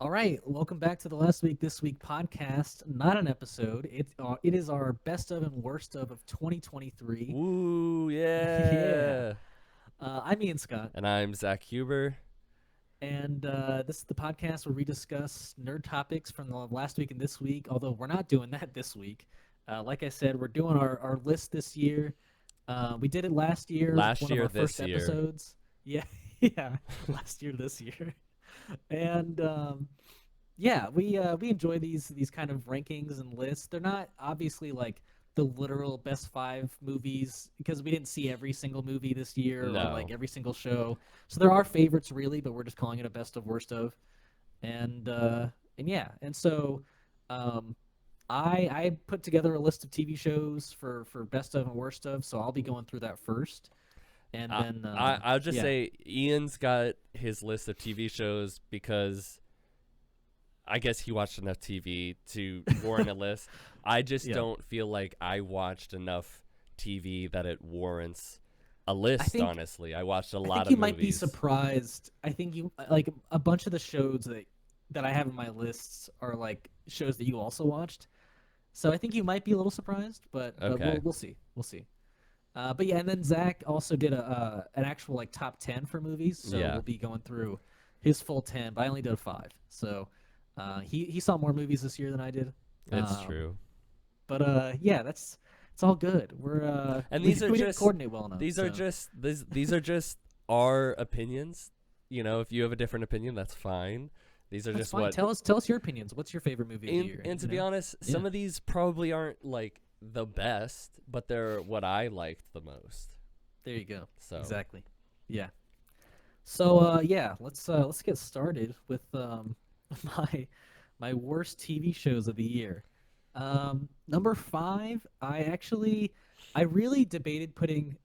All right, welcome back to the Last Week This Week podcast. Not an episode. It is our best of and worst of 2023. Woo, Yeah. yeah. I'm Ian Scott, And I'm Zach Huber. and this is the podcast where we discuss nerd topics from the last week and this week. Although we're not doing that this week. Like I said, we're doing our list this year. We did it last year, Last one of year, our this first year. episodes. Yeah, yeah, last year, this year, and yeah, we enjoy these kind of rankings and lists. They're not obviously like the literal best five movies because we didn't see every single movie this year or like No. every single show. So there are favorites really, but we're just calling it a best of worst of. And and yeah, and so um I put together a list of TV shows for best of and worst of, so I'll be going through that first. And I, then I'll just yeah. say Ian's got his list of TV shows because I guess he watched enough TV to warrant a list. I just Yeah. don't feel like I watched enough TV that it warrants a I list, think honestly. I watched a I lot think of you might be movies. surprised. I think you like a bunch of the shows that I have in my lists are like shows that you also watched. So I think you might be a little surprised, but Okay. we'll see. We'll see. But yeah, and then Zach also did a an actual like top 10 for movies. So Yeah, we'll be going through his full 10, but I only did a 5. So he saw more movies this year than I did. it's Um, true. but yeah, that's it's all good. We're And we these are we didn't just coordinate well enough. these are So just these are just our opinions. You know, if you have a different opinion, that's fine. These are that's just fine. what Tell us your opinions. What's your favorite movie of the year? and to You be know? honest, Yeah. some of these probably aren't like the best, but they're what I liked the most. There you go. So, Exactly. Yeah. So yeah, let's get started with my my worst TV shows of the year. Number 5, I really debated putting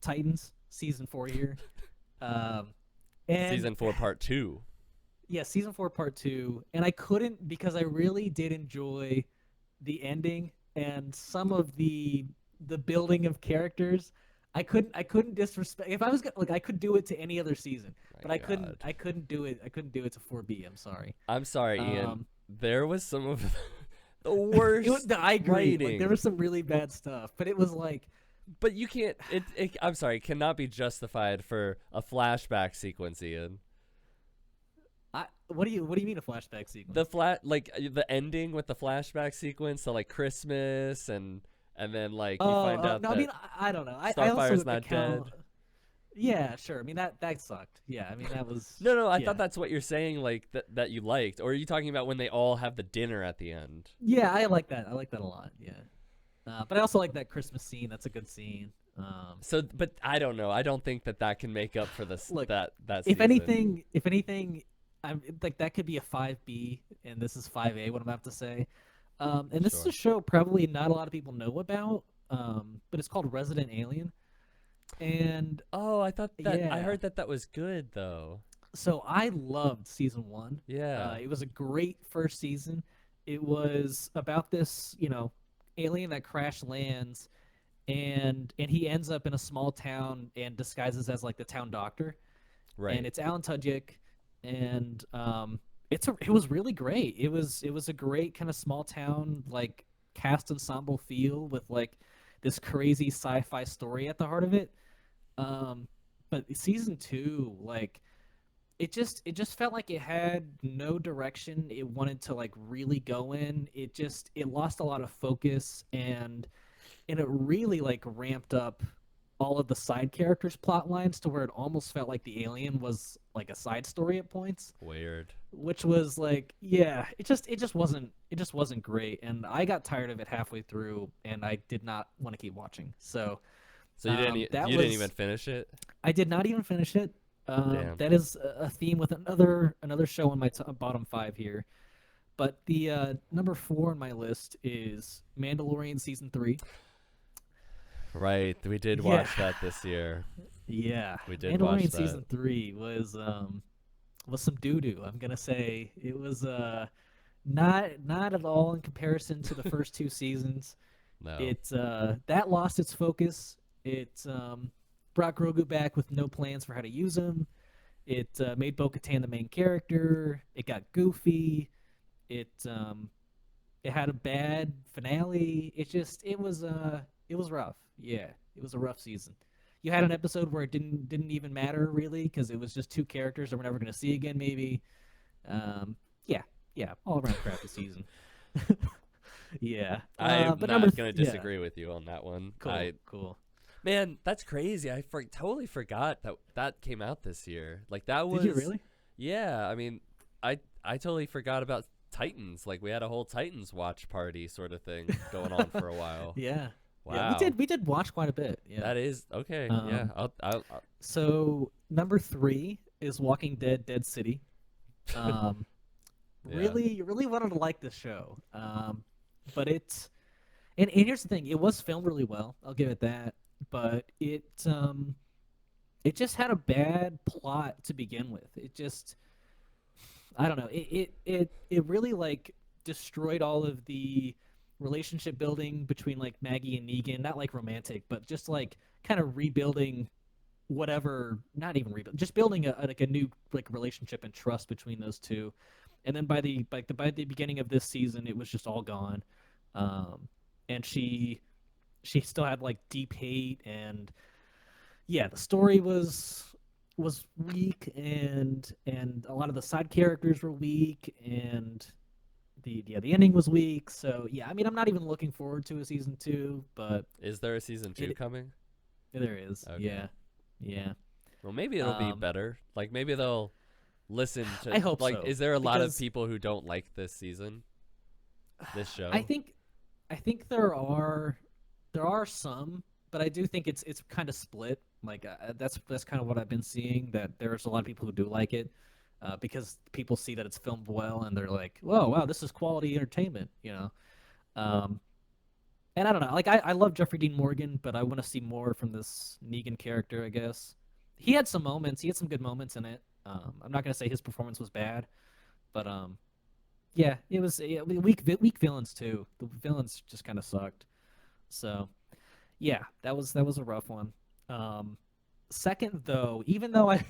Titans season 4 here. Um and season 4 part 2. yeah, season 4 part 2, and I couldn't because I really did enjoy the ending and some of the building of characters. I couldn't disrespect. If I was like, I could do it to any other season, My but I couldn't god. I couldn't do it. I couldn't do it to 4B. I'm sorry. I'm sorry, Ian. Um There was some of the it was, worst I agree. Like there writing. was some really bad stuff, but it was like But you can't I'm sorry, it cannot be justified for a flashback sequence, Ian. what do you mean a flashback The sequence? the ending with the flashback sequence to like Christmas and then like you Oh, find out no, I mean that I don't know. I also Starfire's not account. dead. Yeah, sure. I mean that sucked. Yeah, I mean that was No, I thought yeah. that's what you're saying, like that you liked, or are you talking about when they all have the dinner at the end? Yeah, I like that. I like that a lot. Yeah. But I also like that Christmas scene. That's a good scene. So, but I don't know. I don't think that can make up for this Look, that if season. anything, I'm like that could be a 5B, and this is 5A. What I'm about to say, and this is a Sure. show probably not a lot of people know about, but it's called Resident Alien, and Oh, I thought that I yeah, heard that was good though. so I loved season 1. Yeah. It was a great first season. It was about this, alien that crash lands and he ends up in a small town and disguises as like the town doctor, and Right. it's Alan Tudyk, and it was really great. It was a great kind of small town like cast ensemble feel with like this crazy sci-fi story at the heart of it. Um, but season 2, like it just felt like it had no direction it wanted to like really go in. It lost a lot of focus, and it really like ramped up all of the side characters plot lines to where it almost felt like the alien was like a side story at points, Weird. which was like, yeah, it just wasn't great, and I got tired of it halfway through and I did not want to keep watching. So So you didn't that you didn't even was finish it? I did not even finish it. Damn. That is a theme with another show on my bottom 5 here. But the number 4 on my list is Mandalorian season 3. Right. We did Yeah, watch that this year. yeah. We did watch Mandalorian that. season 3 was some doo doo. I'm gonna say it was not at all in comparison to the first 2 seasons. No. It that lost its focus. It brought Grogu back with no plans for how to use him. It made Bo-Katan the main character. It got goofy. It had a bad finale. It was rough. Yeah, it was a rough season. You had an episode where it didn't even matter really because it was just two characters that we're never going to see again. Maybe. Um, yeah, yeah, all around crappy season. Yeah. I'm But not gonna yeah, disagree with you on that one. cool, cool. Man, that's crazy. Totally forgot that that came out this year. Like that Did you was, really? yeah. I mean, I totally forgot about Titans. Like we had a whole Titans watch party sort of thing going on for a while. Yeah. Yeah, Wow, we did watch quite a bit. Yeah. that is okay. Yeah, Um, I'll so number three is Walking Dead: Dead City. Um, yeah. really wanted to like this show. But it's and here's the thing, it was filmed really well. I'll give it that. But it just had a bad plot to begin with. It just I don't know. It really like destroyed all of the relationship building between like Maggie and Negan. Not like romantic, but just like kind of rebuilding whatever. Not even rebuild, just building a new like relationship and trust between those two. And then by the beginning of this season, it was just all gone. Um, and she still had like deep hate and yeah, the story was weak and a lot of the side characters were weak and the ending was weak. So yeah, I mean I'm not even looking forward to a season two, but Is there a season 2 it coming? there is. Okay. Yeah. Yeah. Well, maybe it'll be Um better. Like maybe they'll listen to. I hope Like, so is there a lot of because people who don't like this season, this I show? think I think there are some, but I do think it's kind of split. Like that's kind of what I've been seeing. That there's a lot of people who do like it because people see that it's filmed well, and they're like, "Whoa, wow, this is quality entertainment," you know. Um, and I don't know. Like I love Jeffrey Dean Morgan, but I want to see more from this Negan character. I guess he had some moments. He had some good moments in it. I'm not gonna say his performance was bad, but yeah, it was yeah, weak villains too. The villains just kind of sucked. So yeah, that was a rough one. Um, second though, even though I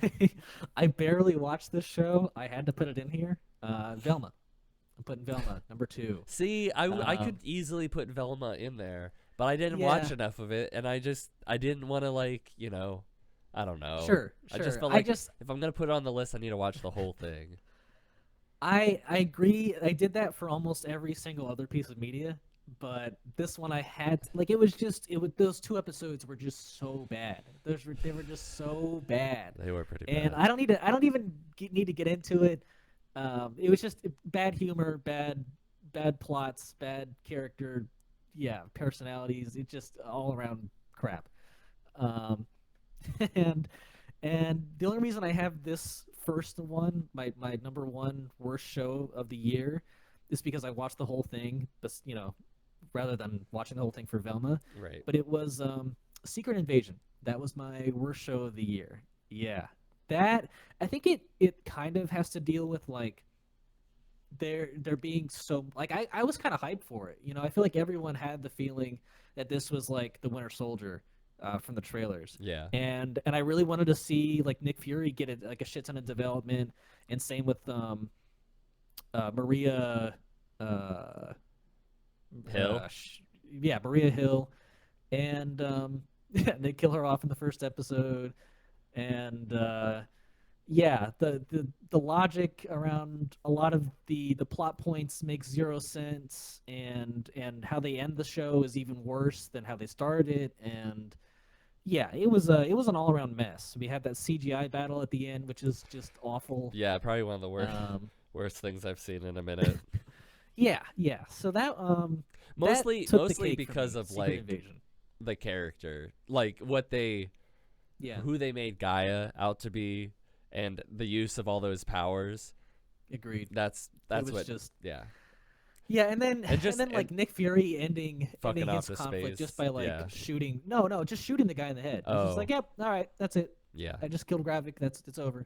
I barely watched this show, I had to put it in here. Velma. I'm putting Velma number two. See, I Um, could easily put Velma in there, but I didn't watch yeah, enough of it, and I didn't want to like I don't know. sure, I just sure. felt like if I'm gonna put it on the list, I need to watch the whole thing. I agree. I did that for almost every single other piece of media, but this one I had like it was those two episodes were just so bad. They were just so bad. They were pretty And bad. I don't even need to get into it. It was just bad humor, bad plots, bad character, yeah, personalities. It just all around crap. Um, and the only reason I have this first one, my number one worst show of the year, is because I watched the whole thing, but rather than watching the whole thing for Velma. Right. But it was Secret Invasion. That was my worst show of the year. Yeah, that I think it kind of has to deal with like there being so like I was kind of hyped for it. I feel like everyone had the feeling that this was like the Winter Soldier from the trailers, Yeah. and I really wanted to see like Nick Fury get like a shit ton of development, and same with Maria, uh, Hill. yeah, Maria Hill, and they kill her off in the first episode, and yeah, the logic around a lot of the plot points makes zero sense, and how they end the show is even worse than how they started it, and yeah, it was an all around mess. We had that CGI battle at the end, which is just awful. Yeah, probably one of the worst Um, worst things I've seen in a minute. yeah, yeah. So that took the Mostly cake for because me. of Secret like Invasion. the character, like what they Yeah, who they made Gaia out to be, and the use of all those powers. agreed. It That's was what. just Yeah, yeah, and and just then like Nick Fury ending fucking off his the conflict just space. by like Yeah. shooting just shooting the guy in the head. It's just like, Oh, yep, all right, that's it. yeah. I just killed Gravik. That's it's over. I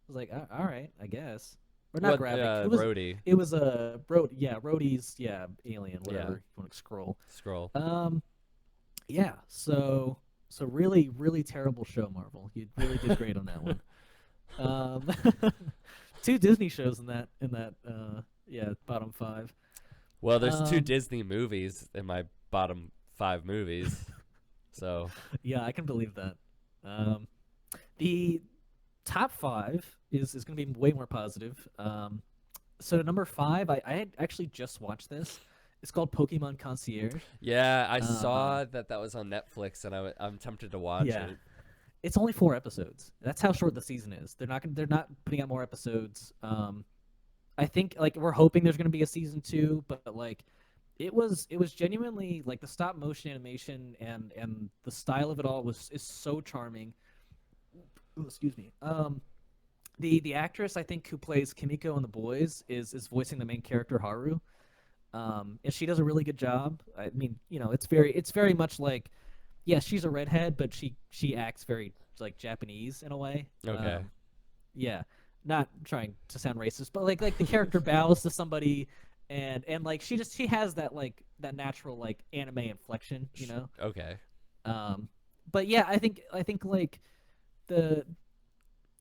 was like, all right, I guess. Or not What? Gravik. Rhodey. It was a Rhodey's alien, Yeah. whatever you want to scroll. Scroll. Um, yeah. So really really terrible show, Marvel. You really did great on that one. Um, two Disney shows in that yeah, bottom five. Well, there's two Um, Disney movies in my bottom five movies. So, yeah, I can believe that. Um, the top five is going to be way more positive. So number five, I had actually just watched this. It's called Pokemon Concierge. yeah, I Um, saw that was on Netflix, and I'm tempted to watch yeah, it. it's only 4 episodes. That's how short the season is. They're not putting out more episodes. I think like we're hoping there's going to be a season two, but like it was genuinely like the stop motion animation and the style of it all was is so charming. Ooh, excuse me. The actress I think who plays Kimiko in The Boys is voicing the main character Haru. And she does a really good job. I mean, it's very much like, yes, she's a redhead, but she acts very like Japanese in a way. Okay. Yeah, not trying to sound racist, but like the character bows to somebody, and like she has that like that natural like anime inflection, you know. Okay. Um, but yeah, I think like the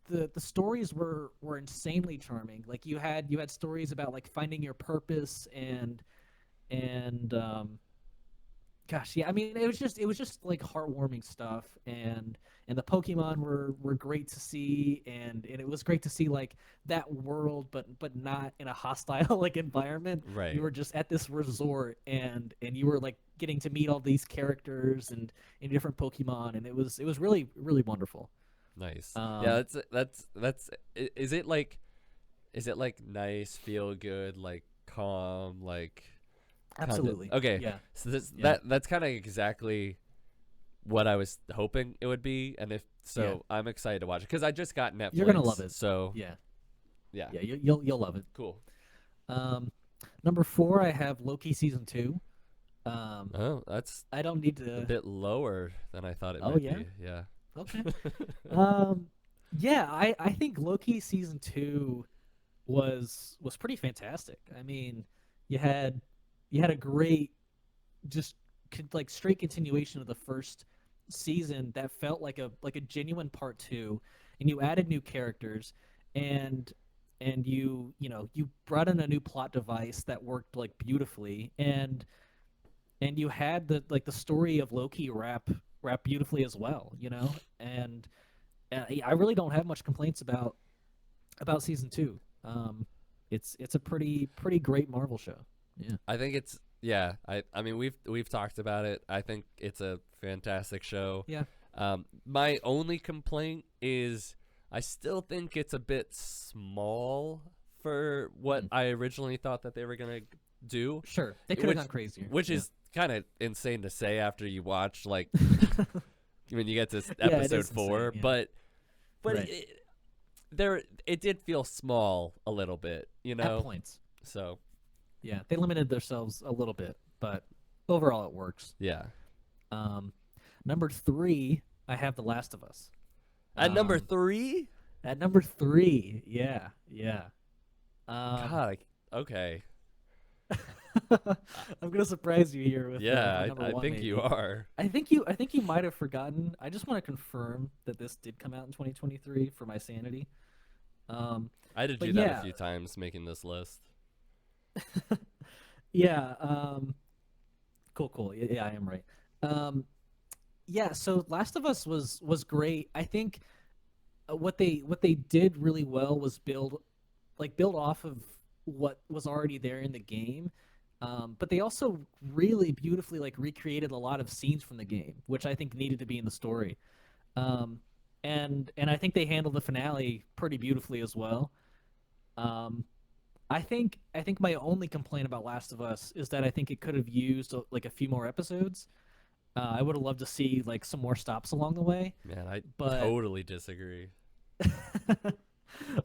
the stories were insanely charming. Like you had stories about like finding your purpose and gosh, yeah, I mean it was just like heartwarming stuff and the Pokemon were great to see and it was great to see like that world but not in a hostile like environment. You Right. were just at this resort and you were like getting to meet all these characters and different Pokemon and it was really really wonderful. Nice. Yeah, Um that's. Is it like nice, feel good, like calm, like kind of Absolutely. okay? Yeah. So this Yeah. that's kind of exactly what I was hoping it would be, and if Yeah. so, I'm excited to watch it because I just got You're gonna love Netflix. it. So Yeah. yeah, Yeah. You'll love it. cool. Um, number four, I have Loki season two. Um, Oh, that's I don't need a to. bit lower than I thought it Oh might yeah. be. Yeah. Okay. Yeah. I think Loki season two was pretty fantastic. I mean, you had you had a great just like straight continuation of the first season that felt like a genuine part two, and you added new characters, and you brought in a new plot device that worked like beautifully, and you had the like the story of Loki wrap beautifully as well, you know, and I really don't have much complaints about season two. It's a pretty great Marvel show. Yeah. I think it's yeah. I mean we've talked about it. I think it's a fantastic show. Yeah. My only complaint is I still think it's a bit small for what Mm. I originally thought that they were gonna do, Sure. They could have which gone crazier. which Yeah. is kind of insane to say after you watch like when you get to Yeah, it episode is four, insane. Yeah. but Right. it did feel small a little bit, you At know. points. So Yeah. They limited themselves a little bit, but overall it works. yeah. Um, number three, I have The Last of Us. At number Um, 3, at number three, yeah, yeah. Um, God, okay. I'm gonna surprise you here with Yeah, my number I one. think you Maybe are. I think you might have forgotten. I just want to confirm that this did come out in 2023 for my sanity. Um, I had to but do that a yeah, few times making this list. yeah. Cool, cool. Yeah, I am right. Um, yeah. So Last of Us was great. I think what they did really well was build off of what was already there in the game. But they also really beautifully like recreated a lot of scenes from the game, which I think needed to be in the story. Um, and I think they handled the finale pretty beautifully as well. Um, I think my only complaint about Last of Us is that I think it could have used like a few more episodes. I would have loved to see like some more stops along the way, Man, I but totally disagree.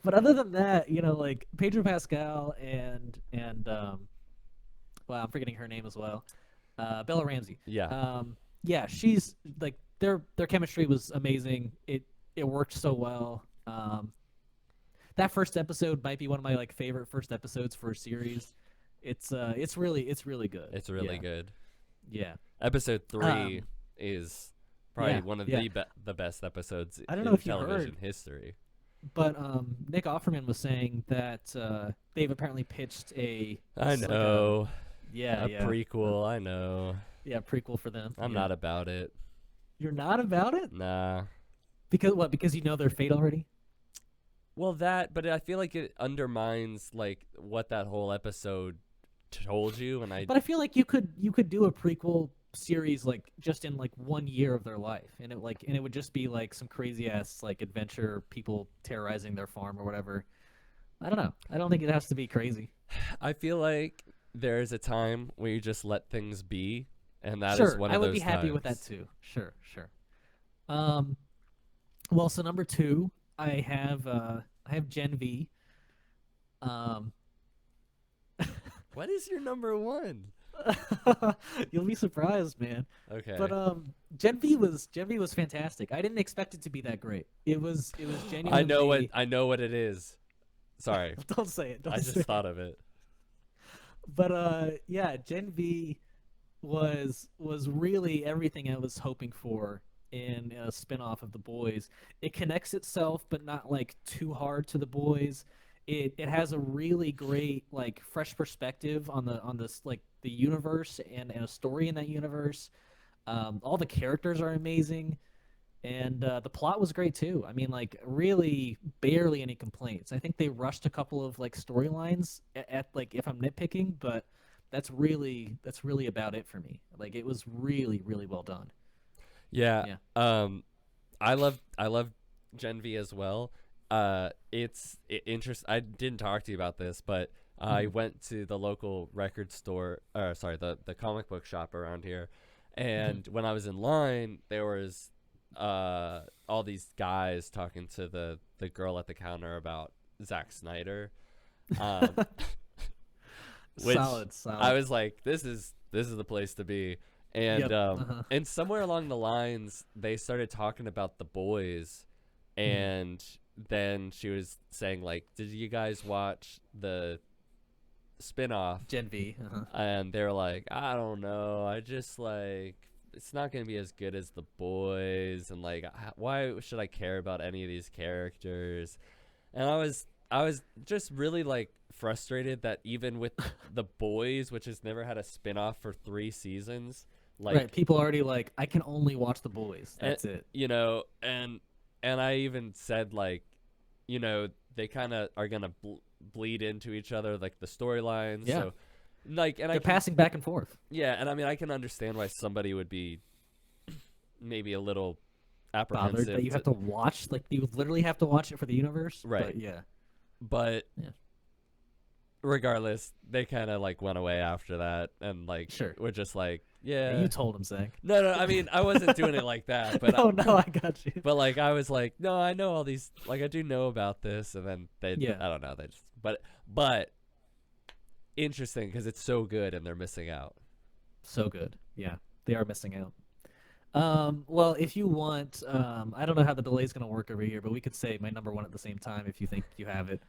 but other than that, you know, like Pedro Pascal and well, I'm forgetting her name as well. Bella Ramsey. Yeah. Yeah, she's like their chemistry was amazing. It worked so well. That first episode might be one of my like favorite first episodes for a series. It's really good. It's really Yeah. good. Yeah. Episode 3 Um is probably yeah, one of yeah. the best episodes I don't know in if you television heard. history. But Nick Offerman was saying that they've apparently pitched a I this is like a know. yeah A yeah prequel, I know. yeah prequel for them. I'm Yeah, not about it. you're not about it Nah. because what? Because you know their fate already. Well, that, but I feel like it undermines like what that whole episode told you, and I But I feel like you could do a prequel series like just in like 1 year of their life, and it would just be like some crazy ass like adventure people terrorizing their farm or whatever. I don't know. I don't think it has to be crazy. I feel like there is a time where you just let things be, and that is Sure, one I of would be those happy with that times. too. Sure, sure. Um, well, so number two, I have Gen V. Um, What is your number one? you'll be surprised, man. But Okay. Gen V was fantastic. I didn't expect it to be that great. It was genuinely. I know what it is. Sorry. Don't say it. I Don't just say it. thought of it. But yeah, Gen V was really everything I was hoping for in a spinoff of The Boys. It connects itself, but not like too hard to The Boys. It has a really great like fresh perspective on this like the universe and a story in that universe. All the characters are amazing, and the plot was great too. I mean, like really barely any complaints. I think they rushed a couple of like storylines at like if I'm nitpicking, but that's really about it for me. Like it was really really well done. Yeah. Yeah. I love Gen V as well. It's interest. I didn't talk to you about this, but I Hmm. went to the local record store, or sorry, the comic book shop around here, Hmm. and when I was in line, there was all these guys talking to the girl at the counter about Zack Snyder, um, which Solid, I solid. was like, this is the place to be. Yep. Uh-huh. And somewhere along the lines, they started talking about the boys, Hmm. and then she was saying like, "Did you guys watch the spinoff?" Gen V. Uh-huh. And they were like, "I don't know. I just like it's not gonna be as good as the boys, and like, why should I care about any of these characters?" And I was just really like frustrated that even with the boys, which has never had a spin-off for 3 seasons, Right. like People already like I can only watch The Boys. and That's it. you know, and I even said like, you know, they kind of are gonna bleed into each other, like the storylines. Yeah. So like, and I They're can, passing back and forth. yeah, and I mean I can understand why somebody would be maybe a little Bothered that apprehensive you have to, to watch like you literally have to watch it for the universe. right, But yeah. but Yeah. regardless, they kind of like went away after that, and like Sure. we're just like, Yeah, yeah. you told him, Zach. No, no, I mean I wasn't doing it like that, but No, no, I got you. but like I was like, no, I know all these, like I do know about this, and then they, Yeah, I don't know, they just, but interesting because it's so good and they're missing out. so good. Yeah, they are missing out. Well, if you want, I don't know how the delay is going to work over here, but we could say my number one at the same time if you think you have it.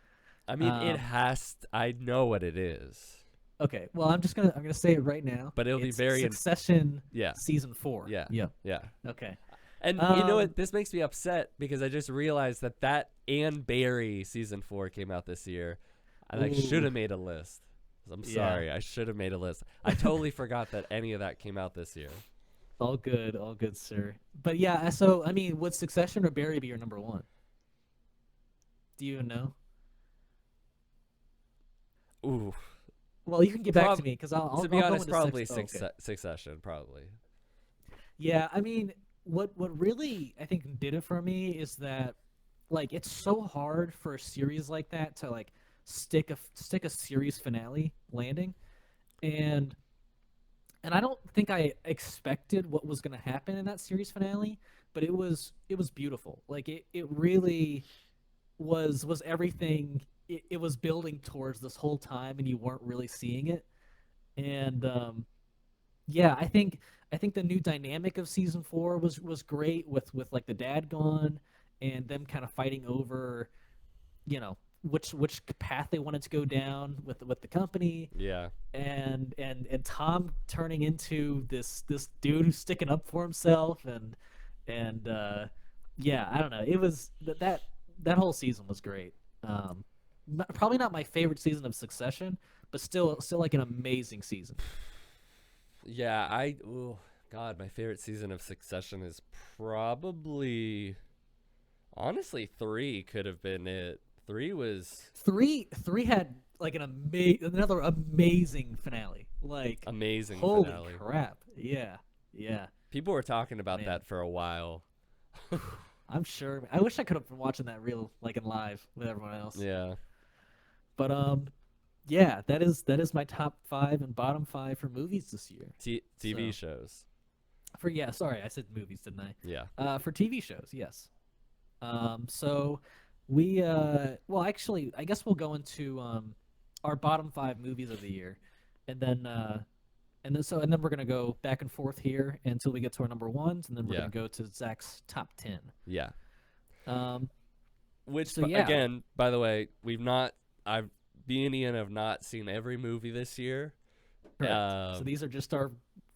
I mean, it Um, has. I know what it is, okay. Well, I'm gonna say it right now. but it'll be It's very, Succession yeah, season four. yeah, Yep. yeah. Okay. And you know Um, what? This makes me upset because I just realized that and Barry season 4 came out this year, and I should ooh, have made a list. I'm yeah. sorry, I should have made a list. I totally forgot that any of that came out this year. All good, sir. But yeah, so I mean, would Succession or Barry be your number one? Do you even know? Ooh, Well, you can get back to prob me because I'll, to I'll be I'll go honest, into six. probably Oh, okay. Succession, probably. Yeah, I mean, what really I think did it for me is that like it's so hard for a series like that to like stick a series finale landing, and and I don't think I expected what was going to happen in that series finale, but it was beautiful. Like it really was everything it was building towards this whole time, and you weren't really seeing it. And yeah, I think the new dynamic of season four was great with like the dad gone and them kind of fighting over, which path they wanted to go down with the company, Yeah, and Tom turning into this dude who's sticking up for himself, and yeah, I don't know. It was that that whole season was great. Probably not my favorite season of Succession, but still like an amazing season. Yeah, oh God, my favorite season of Succession is probably honestly 3 could have been it. 3 was Three had like another amazing finale. Like, amazing holy finale. crap! Yeah, yeah, People were talking about man. that for a while. I'm sure. I wish I could have been watching that real like in live with everyone else. Yeah. But yeah, that is my top five and bottom five for movies this year. TV So shows. for yeah, sorry, I said movies, didn't I? Yeah. For TV shows, yes. So we well, actually, I guess we'll go into our bottom five movies of the year, and then we're gonna go back and forth here until we get to our number ones, and then we're Yeah. gonna go to Zach's top 10. Yeah. Um, Which so yeah, again, by the way, I've me and Ian have not seen every movie this year. correct. So these are just our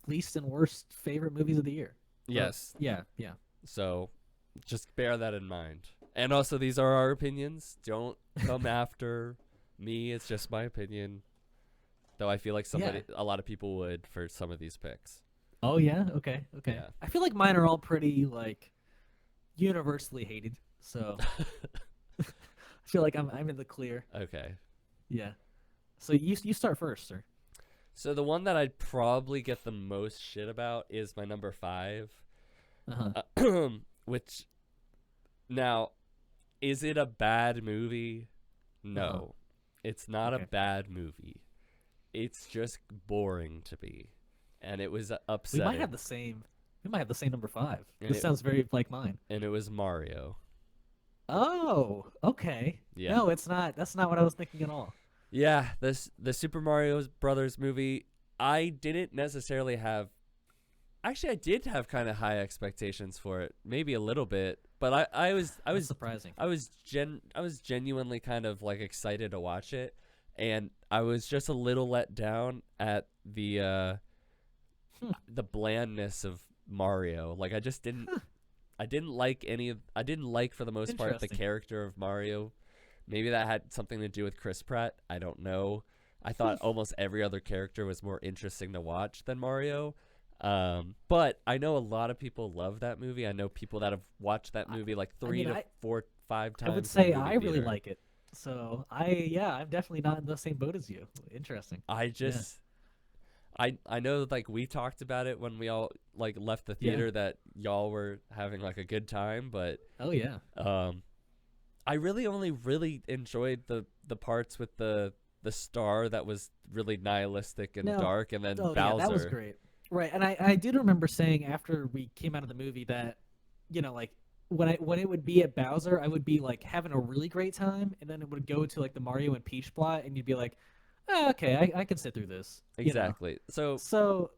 least and worst favorite movies of the year. Or, Yes. yeah, yeah. So just bear that in mind. And also, these are our opinions. Don't come after me. It's just my opinion. Though I feel like a lot of people would for some of these picks. Oh yeah, okay, okay. Yeah. I feel like mine are all pretty like universally hated. So I feel like I'm in the clear. Okay. Yeah. So you start first, sir. So the one that I'd probably get the most shit about is my number 5. Uh-huh. Which, now, is it a bad movie? No. Uh-huh. It's not Okay. a bad movie. It's just boring to me. And it was We upsetting. might have the same. We might have the same number five. And This it, sounds very like mine. and it was Mario. Oh, okay. Yeah. No, it's not. That's not what I was thinking at all. Yeah, the Super Mario Brothers movie, I didn't necessarily have. Actually, I did have kind of high expectations for it, maybe a little bit, but I was That's surprising. I was genuinely kind of like excited to watch it, and I was just a little let down at the blandness of Mario. Like I just didn't I didn't like I didn't like for the most part the Interesting. character of Mario. Maybe that had something to do with Chris Pratt. I don't know. I thought almost every other character was more interesting to watch than Mario. But I know a lot of people love that movie. I know people that have watched that movie like three mean, to four, 5 I times. would in say the movie I really theater. like it. So I'm definitely not in the same boat as you. Interesting. I just, I know like we talked about it when we all like left the Yeah. theater that y'all were having like a good time, but Oh yeah. I really only really enjoyed the parts with the star that was really nihilistic and No. dark, and then Oh Bowser. yeah, that was great. Right, and I did remember saying after we came out of the movie that, like when it would be at Bowser, I would be like having a really great time, and then it would go to like the Mario and Peach plot, and you'd be like, oh, okay, I can sit through this. Exactly. So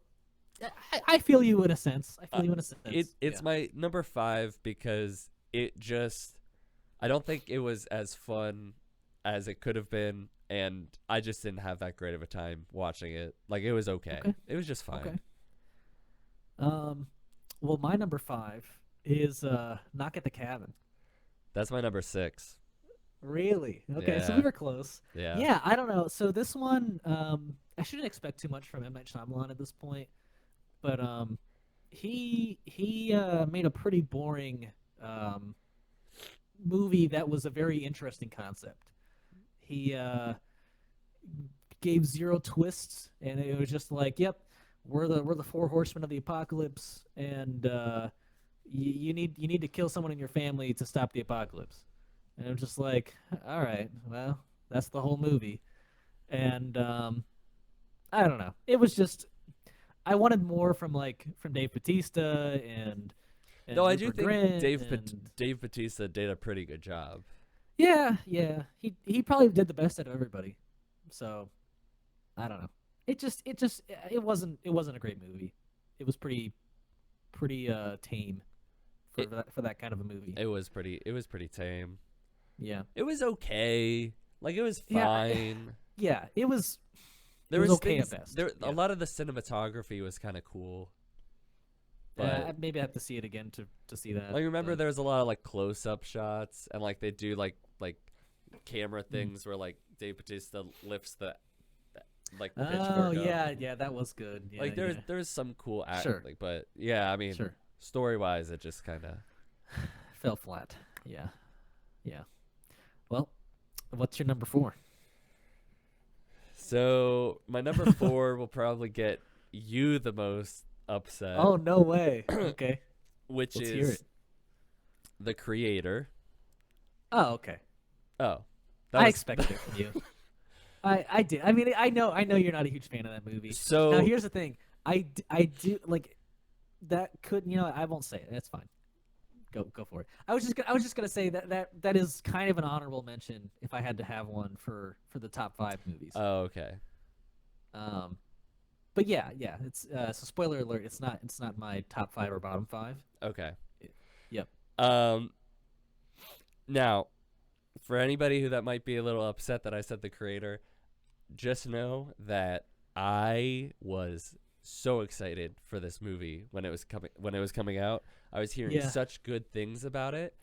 I feel you in a sense. I feel you in a sense. It's my number 5 because it just, I don't think it was as fun as it could have been, and I just didn't have that great of a time watching it. Like it was okay. It was just fine. Okay. Well, my number five is Knock at the Cabin. That's my number 6. Really? Okay, so Yeah. we were close. Yeah. Yeah, I don't know. So this one, I shouldn't expect too much from M. Night Shyamalan at this point, but he made a pretty boring movie that was a very interesting concept. He gave zero twists, and it was just like, yep, we're the four horsemen of the apocalypse, and you need to kill someone in your family to stop the apocalypse. And it was just like, all right, well, that's the whole movie. And I don't know. It was just I wanted more from Dave Bautista and No, I do Rupert think Grint Dave Bautista did a pretty good job. yeah, yeah. He probably did the best out of everybody. So I don't know. It wasn't a great movie. It was pretty tame for that kind of a movie. It was pretty tame. Yeah. It was okay. Like it was Yeah, fine. Yeah, it was There was was okay things, at best. There Yeah. a lot of the cinematography was kind of cool. But Maybe I have to see it again to see that. like, remember But there was a lot of like close up shots, and like they do like camera mm. things where like Dave Bautista lifts the like Oh pitchfork up. yeah, yeah, that was good. Yeah, Like yeah. there's some cool Sure, like, but yeah, I mean, sure. story wise, it just kind of. Fell flat. Yeah, yeah. Well, what's your number four? So my number four will probably get you the most upset, Oh no way. Okay, which let's hear it. is the creator. Oh, okay. Oh, that I was expected it from you. I did. I mean, I know you're not a huge fan of that movie. Now so here's the thing. I do like that. Could I won't say it. That's fine. Go for it. I was just gonna say that is kind of an honorable mention if I had to have one for the top five movies. oh, okay. Um, but yeah. It's so spoiler alert. It's not my top five or bottom five. Okay. Yep. Um now, for anybody who that might be a little upset that I said the creator, just know that I was so excited for this movie when it was coming out. I was hearing Yeah. such good things about it.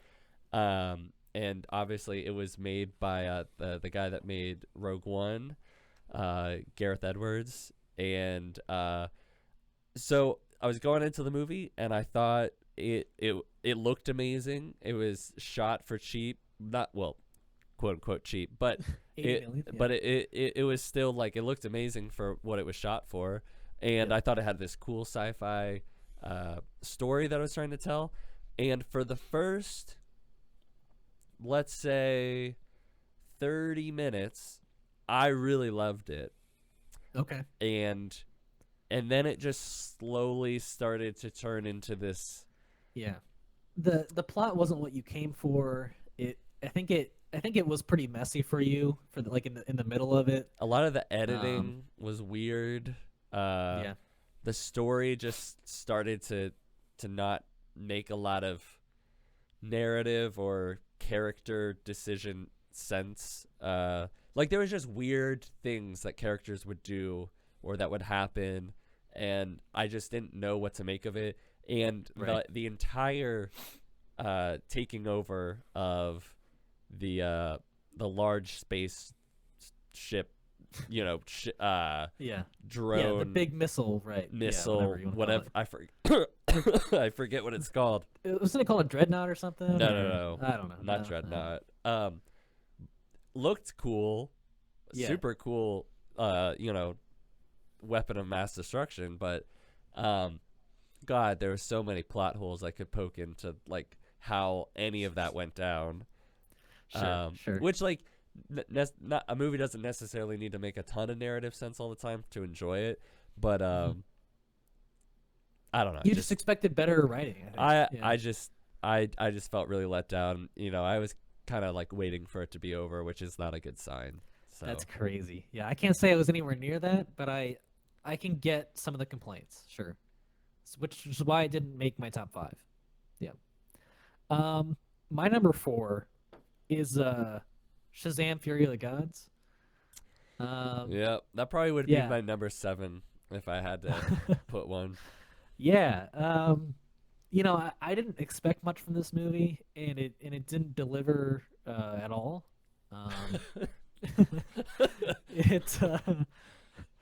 And obviously it was made by the guy that made Rogue One, Gareth Edwards, and so I was going into the movie and I thought it looked amazing. It was shot for cheap, not well, quote unquote cheap, but 80 million. Yeah. it was still like it looked amazing for what it was shot for, and Yep. I thought it had this cool sci-fi story that I was trying to tell, and for the first, let's say, 30 minutes, I really loved it, Okay. and then it just slowly started to turn into this. Yeah. The plot wasn't what you came for. I think it was pretty messy for you for like in the middle of it. A lot of the Um. editing was weird. Uh, Yeah. the story just started to not make a lot of narrative or character decision sense. Like there was just weird things that characters would do or that would happen, and I just didn't know what to make of it. And Right. the entire taking over of the large space ship, Yeah. Yeah. The drone big missile. Right. Yeah. missile, Whatever you want to call whatever. it. I forget what it's called. Wasn't it called a dreadnought or something? No, no, Or no, I don't know. not No, dreadnought. Looked cool, yeah. super cool. Weapon of mass destruction, but um, God, there were so many plot holes I could poke into, like how any of that went down. Sure. Sure. Which like not a movie doesn't necessarily need to make a ton of narrative sense all the time to enjoy it, but Mhm. I don't know. You just expected better writing. I think. Yeah. I just felt really let down. I was kind of like waiting for it to be over, which is not a good sign. So That's crazy. Yeah, I can't say I was anywhere near that, but I can get some of the complaints. Sure. Which is why it didn't make my top five. Yeah. My number four is Shazam: Fury of the Gods. yeah, that probably would be Yeah. my number 7 if I had to put one. Yeah. I didn't expect much from this movie, and it didn't deliver at all. Um, it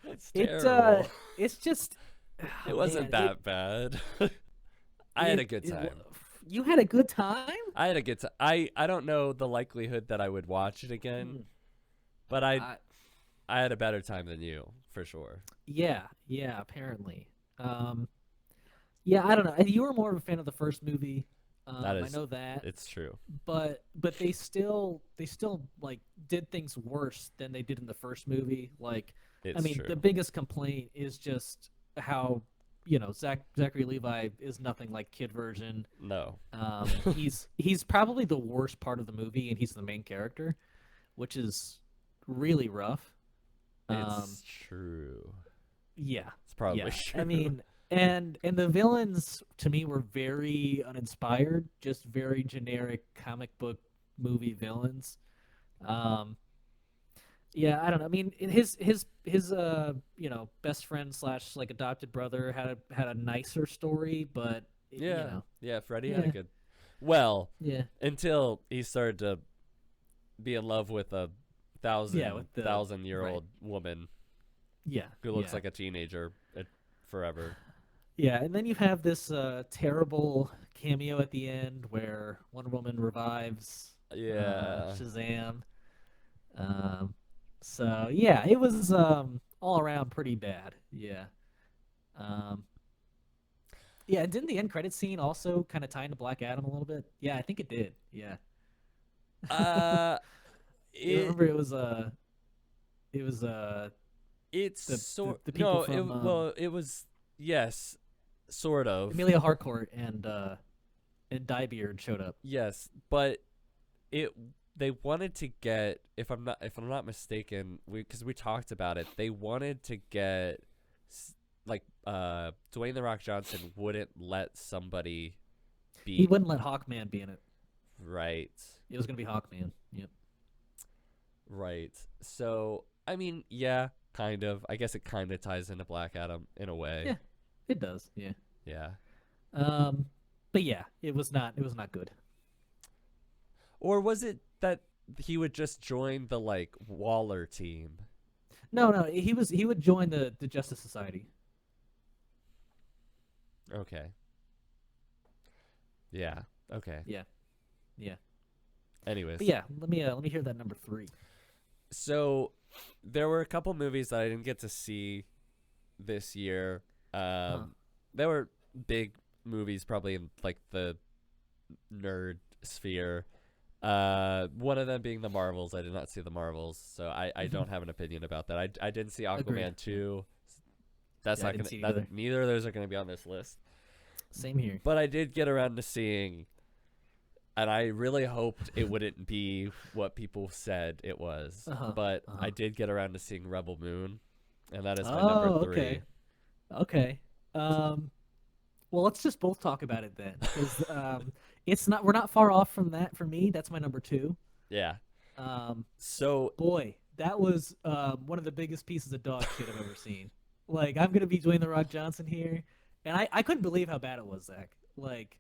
It's it terrible. it's just It wasn't man, that bad. I had a good time. You had a good time? I had a good time. I don't know the likelihood that I would watch it again, Hmm. but I I, I had a better time than you for sure. yeah, apparently. Yeah, I don't know. You were more of a fan of the first movie. That I is, know that, it's true. but they still like did things worse than they did in the first movie. Like, I It's mean, the true. biggest complaint is just how Zachary Levi is nothing like kid version. No. He's probably the worst part of the movie, and he's the main character, which is really rough. Um, It's true. yeah, It's probably yeah. true. I mean, and the villains to me were very uninspired, just very generic comic book movie villains. Um, Yeah, I don't know. I mean, his best friend slash like adopted brother had a nicer story, but Yeah, yeah. Freddie had a yeah, good. Well, yeah, until he started to be in love with a yeah, with the thousand year right, old woman yeah, who looks yeah, like a teenager forever. yeah. And then you have this terrible cameo at the end where Wonder Woman revives Yeah. Shazam. Um, so yeah, it was all around pretty bad. Yeah. Um, yeah, and didn't the end credit scene also kind of tie into Black Adam a little bit? Yeah, I think it did. Yeah. Uh, You it remember it was it's the sort the people no from it was yes, sort of. Amelia Harcourt and Diebeard showed up. Yes, but it they wanted to get, if I'm not mistaken, we because we talked about it, they wanted to get like Dwayne the Rock Johnson wouldn't let somebody He be wouldn't let Hawkman be in it. right. It was gonna be Hawkman. Yep. Right. So, I mean, yeah, kind of. I guess it kind of ties into Black Adam in a way. Yeah, it does. Yeah. Yeah. Um, but yeah, it was not good. Or was it that he would just join the like Waller team? No, no, he would join the Justice Society. Okay. Yeah. Okay. Yeah, yeah. But Anyways, yeah, let me hear that number three. so there were a couple movies that I didn't get to see this year. Huh. There were big movies probably in like the nerd sphere. One of them being the Marvels. I did not see the Marvels, so I don't have an opinion about that. I didn't see Agreed. Aquaman Yeah. 2. That's Yeah, I not didn't gonna see it either. that neither of those are gonna be on this list. Same here. But I did get around to seeing, and I really hoped it wouldn't be what people said it was. Uh huh. But Uh I huh. did get around to seeing Rebel Moon, and that is my number Oh, three. okay. Okay. Well, let's just both talk about it then, because it's not we're not far off from that. For me, that's my number two. Yeah. Um, So boy, that was one of the biggest pieces of dog shit I've ever seen. Like, I'm gonna be Dwayne the Rock Johnson here, and I couldn't believe how bad it was, Zach. Like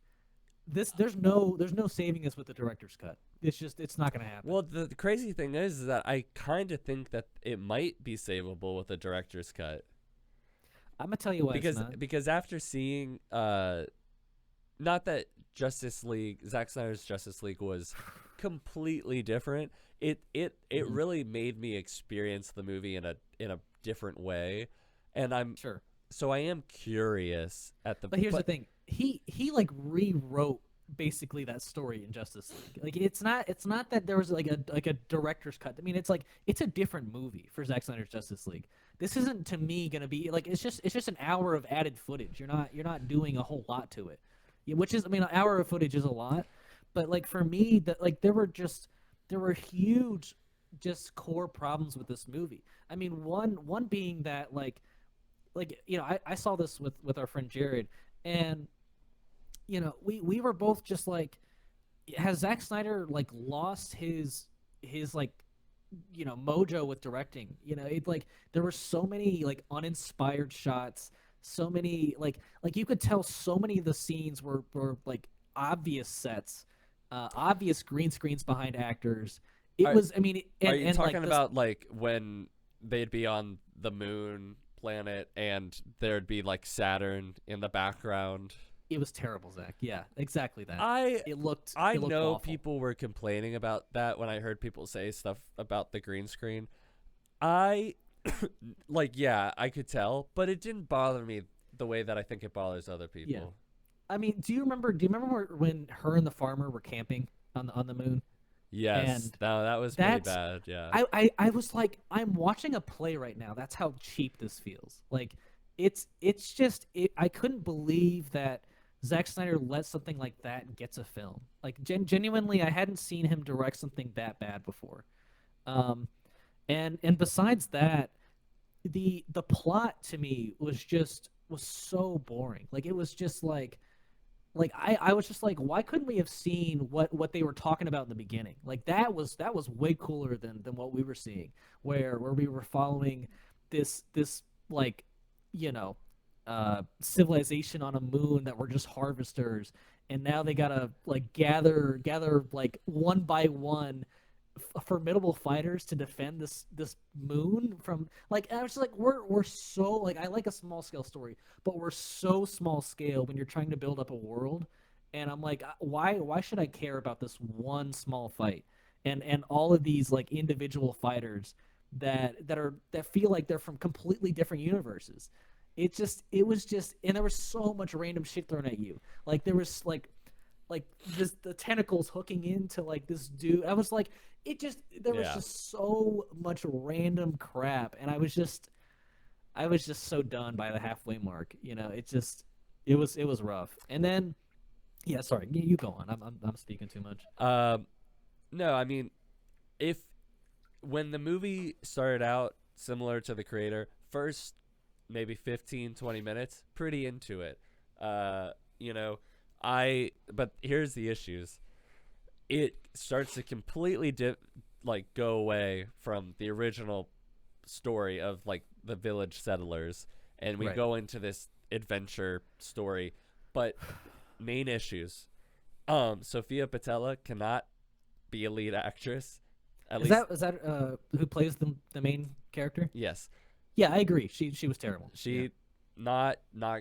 this, there's no saving this with the director's cut. It's not gonna happen. well, the crazy thing is that I kind of think that it might be savable with a director's cut I'm gonna tell you why it's because not. after seeing not that Justice League, Zack Snyder's Justice League was completely different. It Mhm. really made me experience the movie in a different way, and Sure. I am curious at the But here's the but thing. He like rewrote basically that story in Justice League. Like it's not that there was like a director's cut. I mean, it's a different movie for Zack Snyder's Justice League. This isn't to me gonna be like it's just an hour of added footage. You're not doing a whole lot to it. Yeah, which is, I mean, an hour of footage is a lot, but like for me that like there were huge just core problems with this movie. I mean, one being that I saw this with our friend Jared, and we were both just like, has Zack Snyder like lost his like mojo with directing? It like there were so many like uninspired shots, so many like you could tell so many of the scenes were like obvious sets, obvious green screens behind actors. It are was, I mean, are and you and like talking this, about like when they'd be on the moon planet and there'd be like Saturn in the background? it was terrible, Zach. Yeah, exactly that. I It looked I it looked know awful. people were complaining about that when I heard people say stuff about the green screen. I like, yeah, I could tell, but it didn't bother me the way that I think it bothers other Yeah. people. I mean, do you remember when her and the farmer were camping on the moon? Yes, And no, that was pretty that's bad. Yeah. I was like, I'm watching a play right now. That's how cheap this feels. Like it's just I couldn't believe that Zack Snyder let something like that get to film. Like genuinely, I hadn't seen him direct something that bad before. Um, and besides that, the plot to me was so boring. Like it was just like Like I was just like, why couldn't we have seen what they were talking about in the beginning? Like that was way cooler than what we were seeing, where we were following this like, you know, civilization on a moon that were just harvesters, and now they gotta like gather like one by one formidable fighters to defend this moon from like. I was just like, we're so like, I like a small scale story, but we're so small scale when you're trying to build up a world. And I'm like, why should I care about this one small fight and all of these like individual fighters that feel like they're from completely different universes. It was just, and there was so much random shit thrown at you. Like there was like this, the tentacles hooking into like this dude. I was like, it just, there was Yeah. just so much random crap, and I was just so done by the halfway mark. You know, it just, it was rough. And then yeah, sorry, you go on. I'm speaking too much. Um, no, I mean, if when the movie started out similar to the creator, first maybe 15, 20 minutes, pretty into it. You know, but here's the issues. It starts to completely like go away from the original story of like the village settlers, and we Right. go into this adventure story. But main issues. Sophia Patella cannot be a lead actress. At Is least, that who plays the main character? yes. Yeah, I agree. She was terrible. Yeah. She not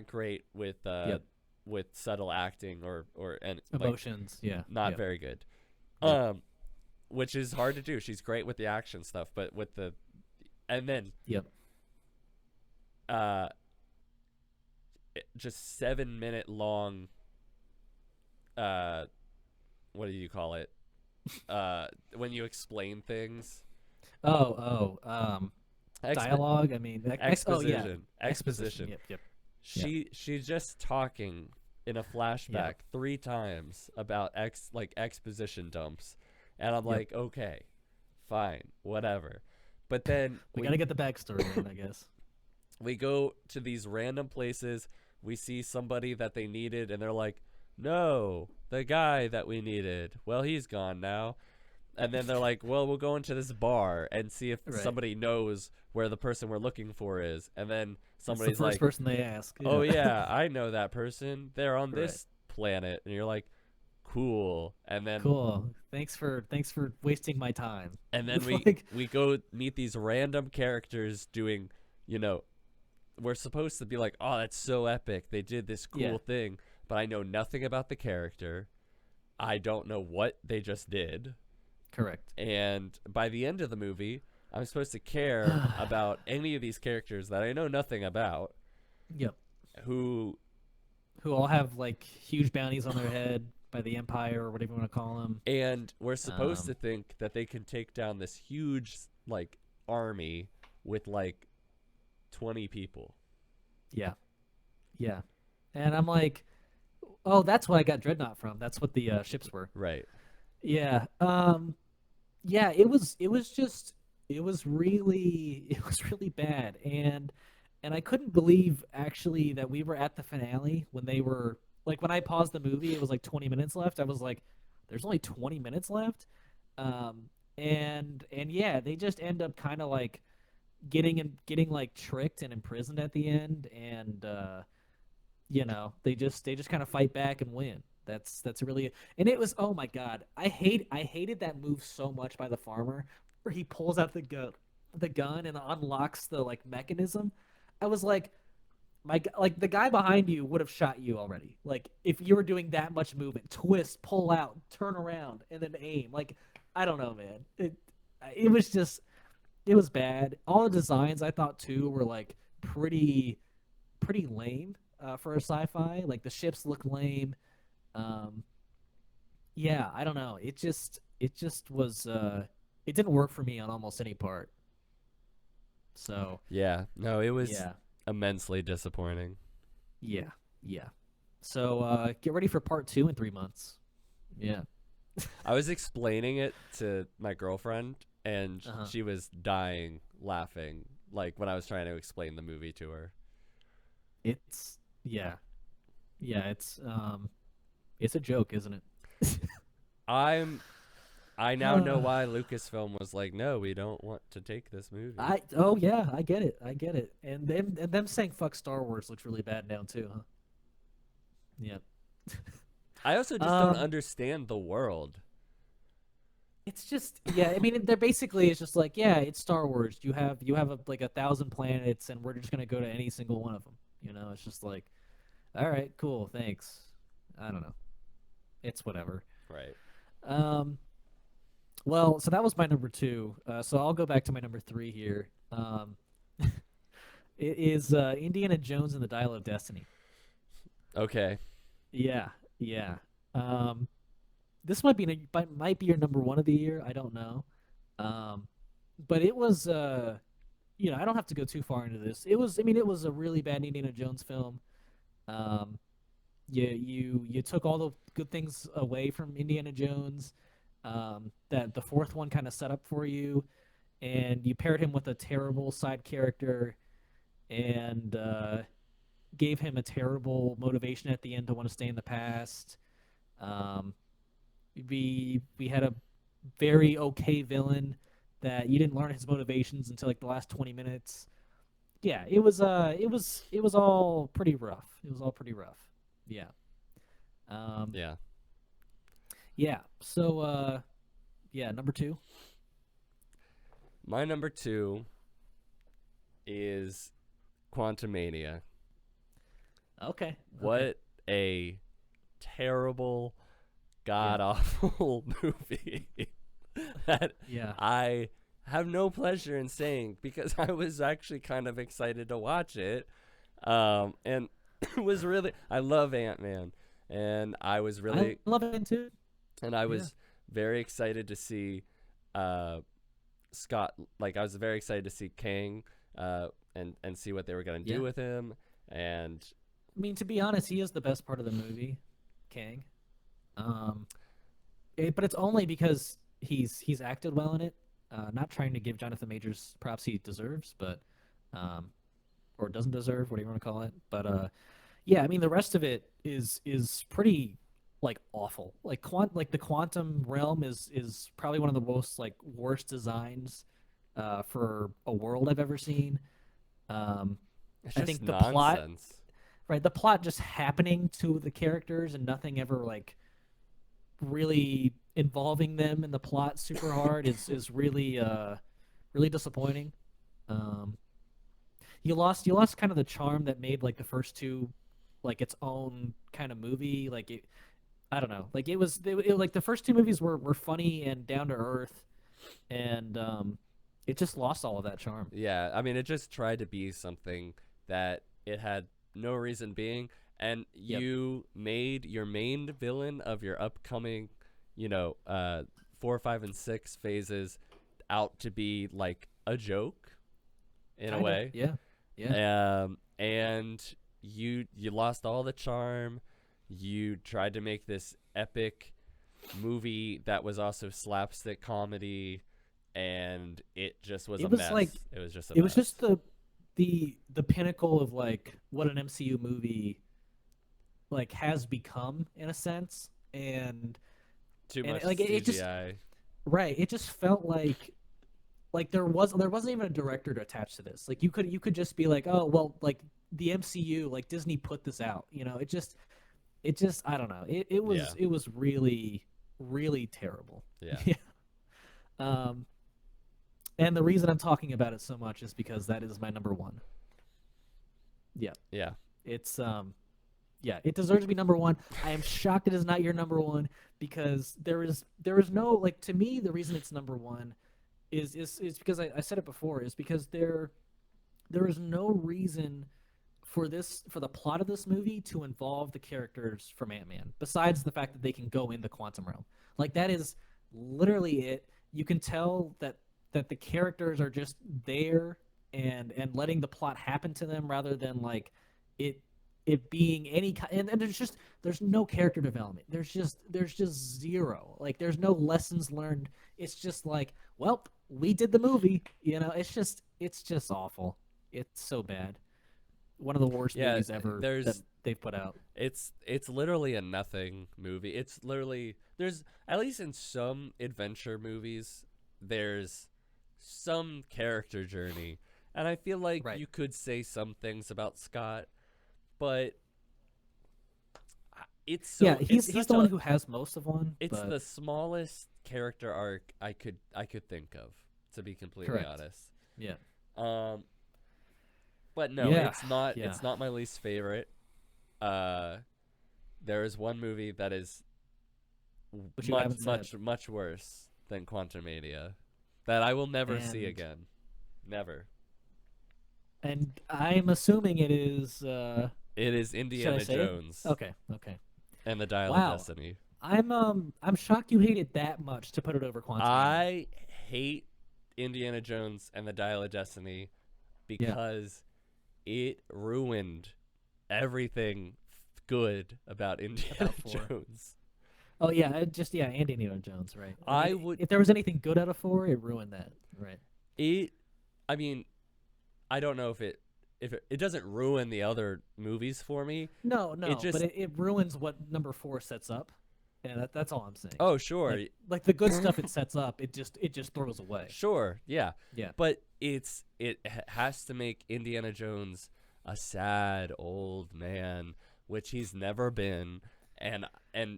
great Yep. with subtle acting or and like Emotions. Yeah. not Yep. very good. Yep. Um which is hard to do. She's great with the action stuff, but with the and then Yep. uh just 7 minute long uh what do you call it? When you explain things. Oh, Expo- dialogue. I mean, oh yeah, exposition. exposition. Yep. Yep. Yep. She's just talking in a Yep. flashback 3 times about exposition dumps, and I'm Yep. like, okay, fine, whatever. But then We got to get the backstory in, I guess. we go to these random places. We see somebody that they needed, and they're like, no, the guy that we needed, well, he's gone now. And then they're like, well, we'll go into this bar and see if Right. somebody knows where the person we're looking for is. And then It's the somebody's first like, person they ask. oh, Yeah. yeah, I know that person. They're on Right. this planet. And you're like, cool. Cool. Thanks for wasting my time. And then It's like, we go meet these random characters doing, you know, we're supposed to be like, oh, that's so epic. They did this cool yeah, thing. But I know nothing about the character. I don't know what they just did. correct. And by the end of the movie, I'm supposed to care about any of these characters that I know nothing about, Yep. who Who all have like huge bounties on their head by the Empire or whatever you want to call them. and we're supposed to Um, think that they can take down this huge like army with like 20 people. yeah, yeah. And I'm like, oh, that's what I got Dreadnought from. That's what the ships were. Right. Yeah. Yeah, it was just, it was really it was really bad. And I couldn't believe actually that we were at the finale when they were like, when I paused the movie, it was like 20 minutes left. I was like, there's only 20 minutes left. And yeah, they just end up kind of like getting like tricked and imprisoned at the end. And you know, they just kind of fight back and win. That's really, and it was, oh my god, I hated that move so much by the farmer where he pulls out the gun and unlocks the like mechanism. I was like, like the guy behind you would have shot you already. Like if you were doing that much movement, twist, pull out, turn around, and then aim. Like I don't know, man. It was just, it was bad. All the designs I thought too were like pretty lame for a sci-fi. Like the ships look lame. Um, yeah, I don't know. It just was it didn't work for me on almost any part. So Yeah. No, it was yeah, immensely disappointing. yeah, yeah. So get ready for part two in 3 months. Yeah. I was explaining it to my girlfriend, and Uh-huh. she was dying laughing, like when I was trying to explain the movie to her. It's yeah, yeah. It's It's a joke, isn't it? I'm I now know why Lucasfilm was like, no, we don't want to take this movie. I oh yeah, I get it. I get it. And them saying fuck Star Wars looks really bad now too, huh? Yeah. I also just don't Um understand the world. it's just yeah, I mean they're basically it's just like, yeah, it's Star Wars. You have like 1,000 planets and we're just going to go to any single one of them. It's just like, all right, cool, thanks. I don't know. It's whatever. Right. Um well, so that was my number 2. So I'll go back to my number 3 here. It is Indiana Jones and the Dial of Destiny. Okay. Yeah, yeah. Um, this might be your number 1 of the year. I don't know. Um, but it was I don't have to go too far into this. It was a really bad Indiana Jones film. Um, you took all the good things away from Indiana Jones. That the fourth one kind of set up for you, and you paired him with a terrible side character, and gave him a terrible motivation at the end to want to stay in the past. Um, we had a very okay villain that you didn't learn his motivations until like the last 20 minutes. Yeah, it was all pretty rough. It was all pretty rough. Yeah. Um, Yeah. yeah. So yeah, number 2. My number 2 is Quantumania. Okay. Okay. What a terrible, Yeah. god awful movie that Yeah. I have no pleasure in saying because I was actually kind of excited to watch it. And it was really, I love Ant Man, and I was I really, love it too. and I Yeah. was very excited to see uh, Scott. Like I was very excited to see Kang, and see what they were gonna do Yeah. with him. And I mean, to be honest, he is the best part of the movie, Kang. Um, but it's only because he's acted well in it. Not trying to give Jonathan Majors props he deserves, but um, or doesn't deserve, whatever you want to call it. But yeah, I mean the rest of it is pretty like awful. Like the quantum realm is probably one of the most like worst designs for a world I've ever seen. Um, it's I just think the plot, nonsense. right, the plot just happening to the characters and nothing ever like really involving them in the plot super hard is really really disappointing. Um, you lost kind of the charm that made like the first two like its own kind of movie. I don't know, like like the first two movies were funny and down to earth, and it just lost all of that charm. Yeah, I mean, it just tried to be something that it had no reason being, and Yep. you made your main villain of your upcoming, 4, 5, and 6 phases out to be like a joke in a Kind of. way. Yeah. Yeah. And you lost all the charm. You tried to make this epic movie that was also slapstick comedy, and it just was It a was like mess. It was just a it was just mess. the pinnacle of like what an MCU movie like has become in a sense, Too and much like it just CGI. right, it just felt like there wasn't even a director to attach to this. Like you could just be like, oh well, like the MCU, like Disney put this out. It just I don't know. It Yeah, was it was really really terrible. yeah, Yeah. Um, and the reason I'm talking about it so much is because that is my number 1. Yeah. yeah. It's yeah, it deserves to be number 1. I am shocked it is not your number 1 because there is no like to me the reason it's number 1 is because I said it before is because there is no reason for the plot of this movie to involve the characters from Ant-Man besides the fact that they can go in the quantum realm. Like that is literally it. You can tell that the characters are just there and letting the plot happen to them rather than like it it being any kind and there's no character development. There's just zero. Like there's no lessons learned. It's just like, well, we did the movie. It's just awful. It's so bad. one of the worst Yeah, movies ever that there's they've put out. it's literally a nothing movie. It's literally there's at least in some adventure movies there's some character journey. And I feel like Right. you could say some things about Scott, but Yeah, it's he's such the one a who has most of one, it's but the smallest character arc I could think of, to be completely correct. honest. Yeah. Um but no, Yeah. it's Yeah. not my least favorite. Uh there is one movie that is Which you much haven't said. much worse than Quantumania that I will never see And again. Never. and I'm assuming it is It is should I Indiana say it? Jones Okay, okay. and the Dial of Wow. Destiny. I'm shocked you hate it that much to put it over Quantumania. I hate Indiana Jones and the Dial of Destiny Yeah. because it ruined everything good about Indiana About four. Jones. Oh yeah, and Indiana Jones, right? I I mean, would if there was anything good out of four, it ruined that, right? it I mean, I don't know if it doesn't ruin the other movies for me. No, It no, but just it ruins what number four sets up. Yeah, that's all I'm saying. oh sure. Like the good stuff it sets up, it just throws away. Sure, yeah. Yeah. But has to make Indiana Jones a sad old man, which he's never been, and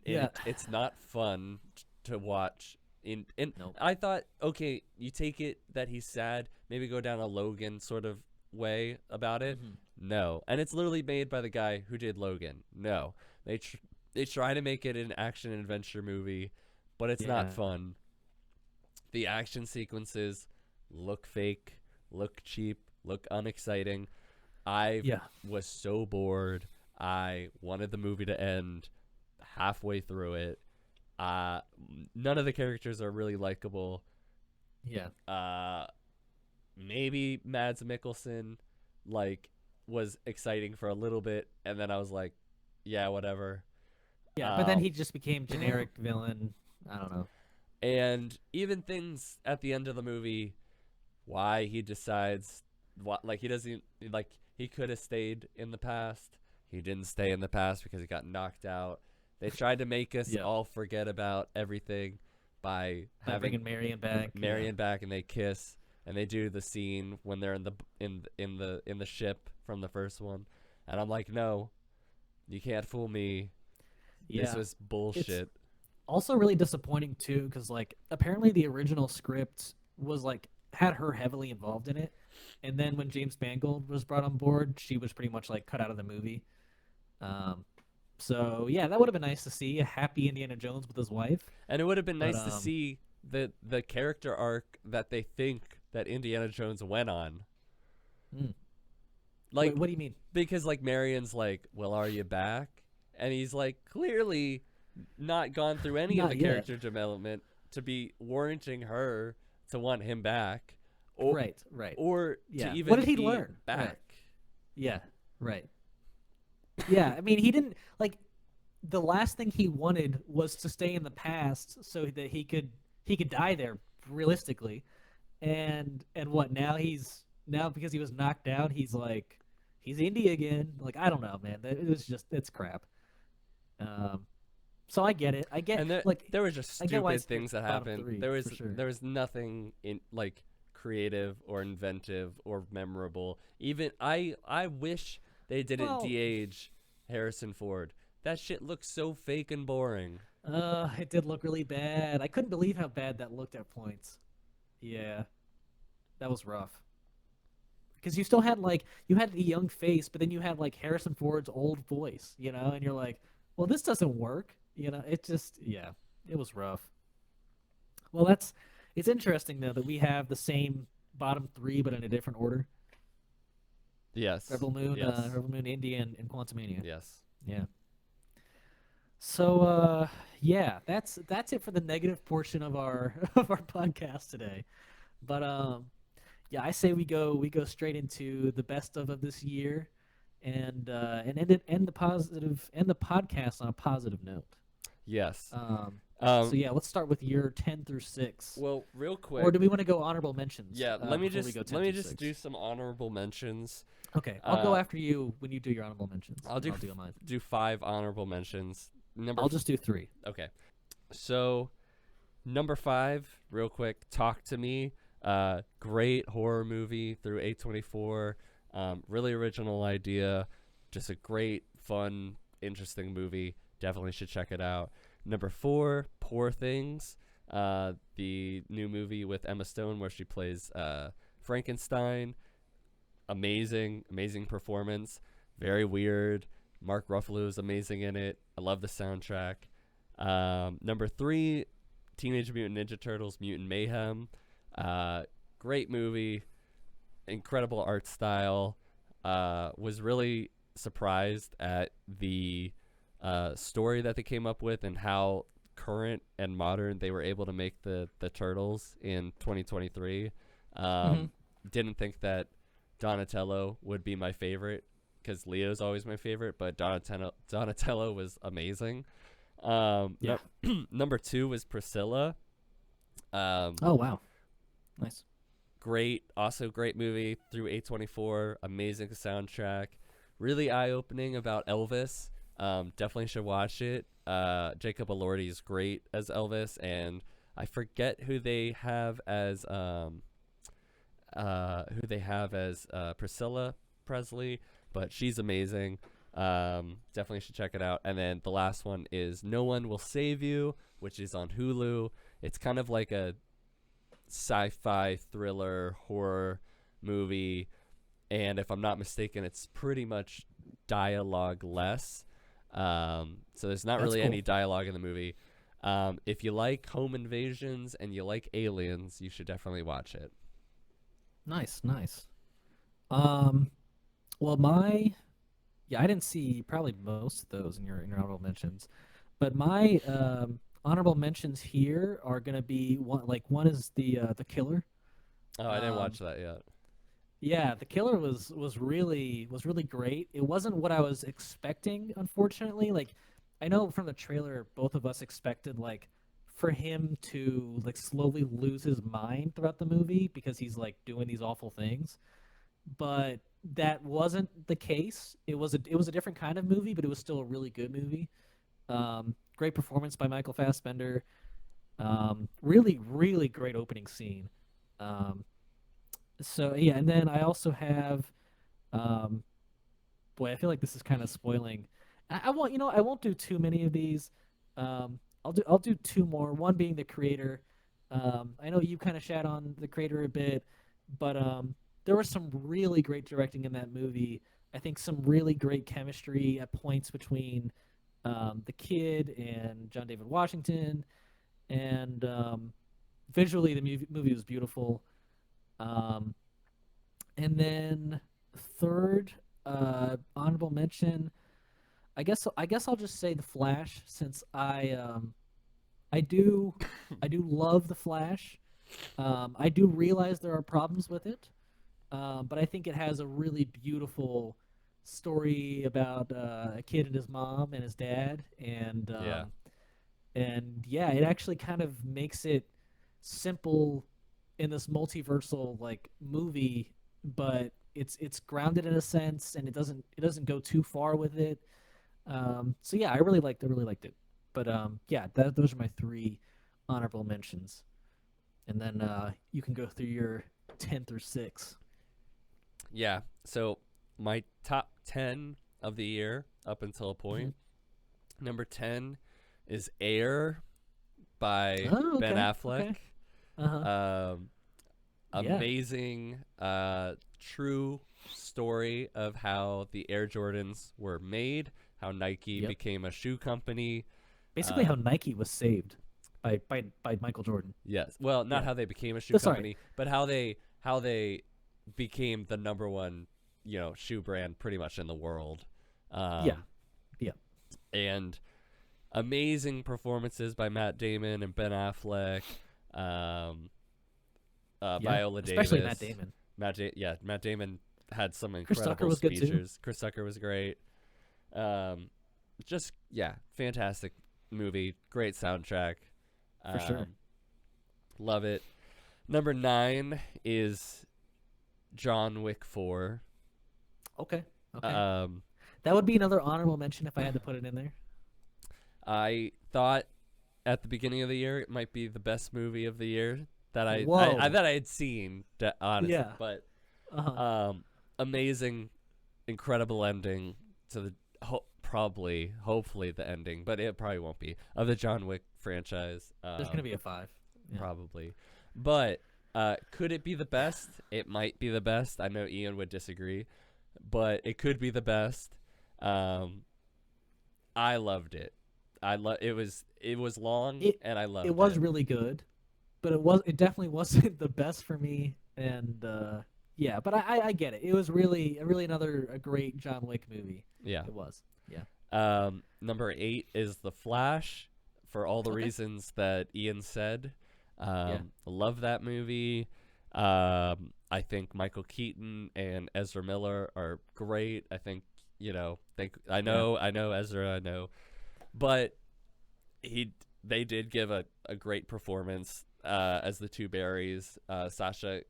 Yeah. it's not fun to watch. In Nope. I thought, okay, you take it that he's sad, maybe go down a Logan sort of way about it. Mhm. No, and it's literally made by the guy who did Logan. No, they try to make it an action adventure movie, but it's not Yeah. fun. The action sequences look fake, look cheap, look unexciting. I Yeah. was so bored. I wanted the movie to end halfway through it. Uh, None of the characters are really likable. Yeah. Uh, Maybe Mads Mikkelsen like was exciting for a little bit, and then I was like, yeah, whatever. Yeah. But then Um, he just became generic villain. I don't know. and even things at the end of the movie, why he decides what like he doesn't like he could have stayed in the past. He didn't stay in the past because he got knocked out. They tried to make us Yeah. all forget about everything by By having bringing Marion back. Marion back, and they kiss, and they do the scene when they're in the ship from the first one, and I'm like, no, you can't fool me. Yeah. This was It's bullshit. also really disappointing too, because like apparently the original script was like had her heavily involved in it, and then when James Mangold was brought on board, she was pretty much like cut out of the movie. Um, so yeah, that would have been nice to see a happy Indiana Jones with his wife. And it would have been But nice to see the character arc that they think that Indiana Jones went on. mm. Like What do you mean? because like Marion's like, "Well, are you back?" And he's like clearly not gone through any of Not the yet. character development to be warranting her to want him back, or Right, right. or Yeah. to even What did he be learn? back. Right. Yeah, right. Yeah, I mean, he didn't like the last thing he wanted was to stay in the past so that he could die there realistically. And what now now because he was knocked out, he's like he's Indy again. Like I don't know, man. It was just it's crap. Um so I get it. I get And like there were just I get why stupid it's the things that bottom happened. three for sure. There was nothing in like creative or inventive or memorable. Even I wish they didn't Well, de-age Harrison Ford. That shit looks so fake and boring. it did look really bad. I couldn't believe how bad that looked at points. Yeah, that was rough. Because you still had like you had the young face, but then you had like Harrison Ford's old voice, and you're like, well, this doesn't work. It just yeah, it was rough. Well, it's interesting though that we have the same bottom three but in a different order. Yes. Yes. Rebel Moon, Indy, and Quantumania. Yes. Yeah. So yeah, that's it for the negative portion of our of our podcast today. But yeah, I say we go straight into the best of this year, and end the podcast on a positive note. Yes. Um, So Um, yeah, let's start with your 10 through 6. well, real Or quick, do we want to go honorable mentions yeah. before we go Let 10 me through just 6? do some honorable mentions. Okay, I'll go Uh, after you when you do your honorable mentions, I'll and do I'll do mine. do 5 honorable mentions. I'll just do 3. Okay. So number 5, real quick. Talk to Me. Great horror movie through A24. Really original idea. Just a great, fun, interesting movie. Definitely should check it out. Number 4, Poor Things. The new movie with Emma Stone where she plays Frankenstein. Amazing, amazing performance. Very weird. Mark Ruffalo is amazing in it. I love the soundtrack. Number 3, Teenage Mutant Ninja Turtles: Mutant Mayhem. Great movie, incredible art style. Was really surprised at the story that they came up with and how current and modern they were able to make the turtles in 2023. Mm-hmm. Didn't think that Donatello would be my favorite because Leo's always my favorite, but Donatello was amazing. Yeah. Number 2 was Priscilla. Um, Oh wow, nice. Great, also great movie through A24. Amazing soundtrack. Really eye opening about Elvis. Definitely should watch it. Jacob Elordi is great as Elvis, and I forget who they have as Priscilla Presley, but she's amazing. Definitely should check it out. And then the last one is No One Will Save You, which is on Hulu. It's kind of like a sci-fi thriller horror movie, and if I'm not mistaken, it's pretty much dialogue less. So there's not That's really cool. any dialogue in the movie. If you like home invasions and you like aliens, you should definitely watch it. Nice, nice. Um, well, my yeah, I didn't see probably most of those in your honorable mentions, but my honorable mentions here are gonna be one is the killer. Oh, I didn't Um, watch that yet. yeah, the killer was really great. It wasn't what I was expecting, unfortunately. Like, I know from the trailer, both of us expected like for him to like slowly lose his mind throughout the movie because he's like doing these awful things, but that wasn't the case. It was a different kind of movie, but it was still a really good movie. Great performance by Michael Fassbender. Really great opening scene. Um, so yeah, and then I also have, um, boy, I feel like this is kind of spoiling. I won't, I won't do too many of these. I'll do two more. One being the creator. I know you kind of shat on the creator a bit, but there was some really great directing in that movie. I think some really great chemistry at points between the kid and John David Washington, and visually the movie was beautiful. Um, and then third, honorable mention. I guess I'll just say the Flash since I do I do love the Flash. I do realize there are problems with it, but I think it has a really beautiful story about a kid and his mom and his dad, Yeah, and yeah, it actually kind of makes it simple in this multiversal like movie, but it's grounded in a sense, and it doesn't go too far with it. So yeah, I really liked it. But yeah, those are my three honorable mentions, and then you can go through your 10 through 6. yeah. So my top 10 of the year up until a Mm-hmm. point. Number 10 is Air by Oh, Ben okay, Affleck. okay, uh huh, Um, yeah, Amazing, true story of how the Air Jordans were made, how Nike yep. became a shoe company. Basically, how Um, Nike was saved by Michael Jordan. yes, well, not Yeah. how they became a shoe Oh, sorry. company, but how they became the number one, shoe brand pretty much in the world. Yeah. Um, Yeah. and amazing performances by Matt Damon and Ben Affleck. Um, Yeah. Viola Especially Matt Davis. Damon. Matt Damon had some Chris Tucker incredible was good too. speeches. Chris Tucker was great. Um, just yeah, fantastic movie, great soundtrack. for sure. Um, love it. Number 9 is John Wick 4. Okay, okay. Um, That would be another honorable mention if I had to put it in there. I thought at the beginning of the year it might be the best movie of the year that I Whoa. that I had seen, honestly. Yeah. But Uh huh. amazing, incredible ending to the probably, hopefully the ending, but it probably won't be of the John Wick franchise. There's gonna be a 5. Yeah. Probably, but could it be the best? It might be the best. I know Ian would disagree, but it could be the best. Um, I loved it. It was long It and I it loved was it. really good, but it definitely wasn't the best for me. And yeah, but I get it. It was really another a great John Wick movie. Yeah. It was. Yeah. Number 8 is The Flash for all the Okay. reasons that Ian said. Yeah. Love that movie. I think Michael Keaton and Ezra Miller are great. I think I Yeah. know Ezra, I know, but they did give a great performance as the two Barrys. Sasha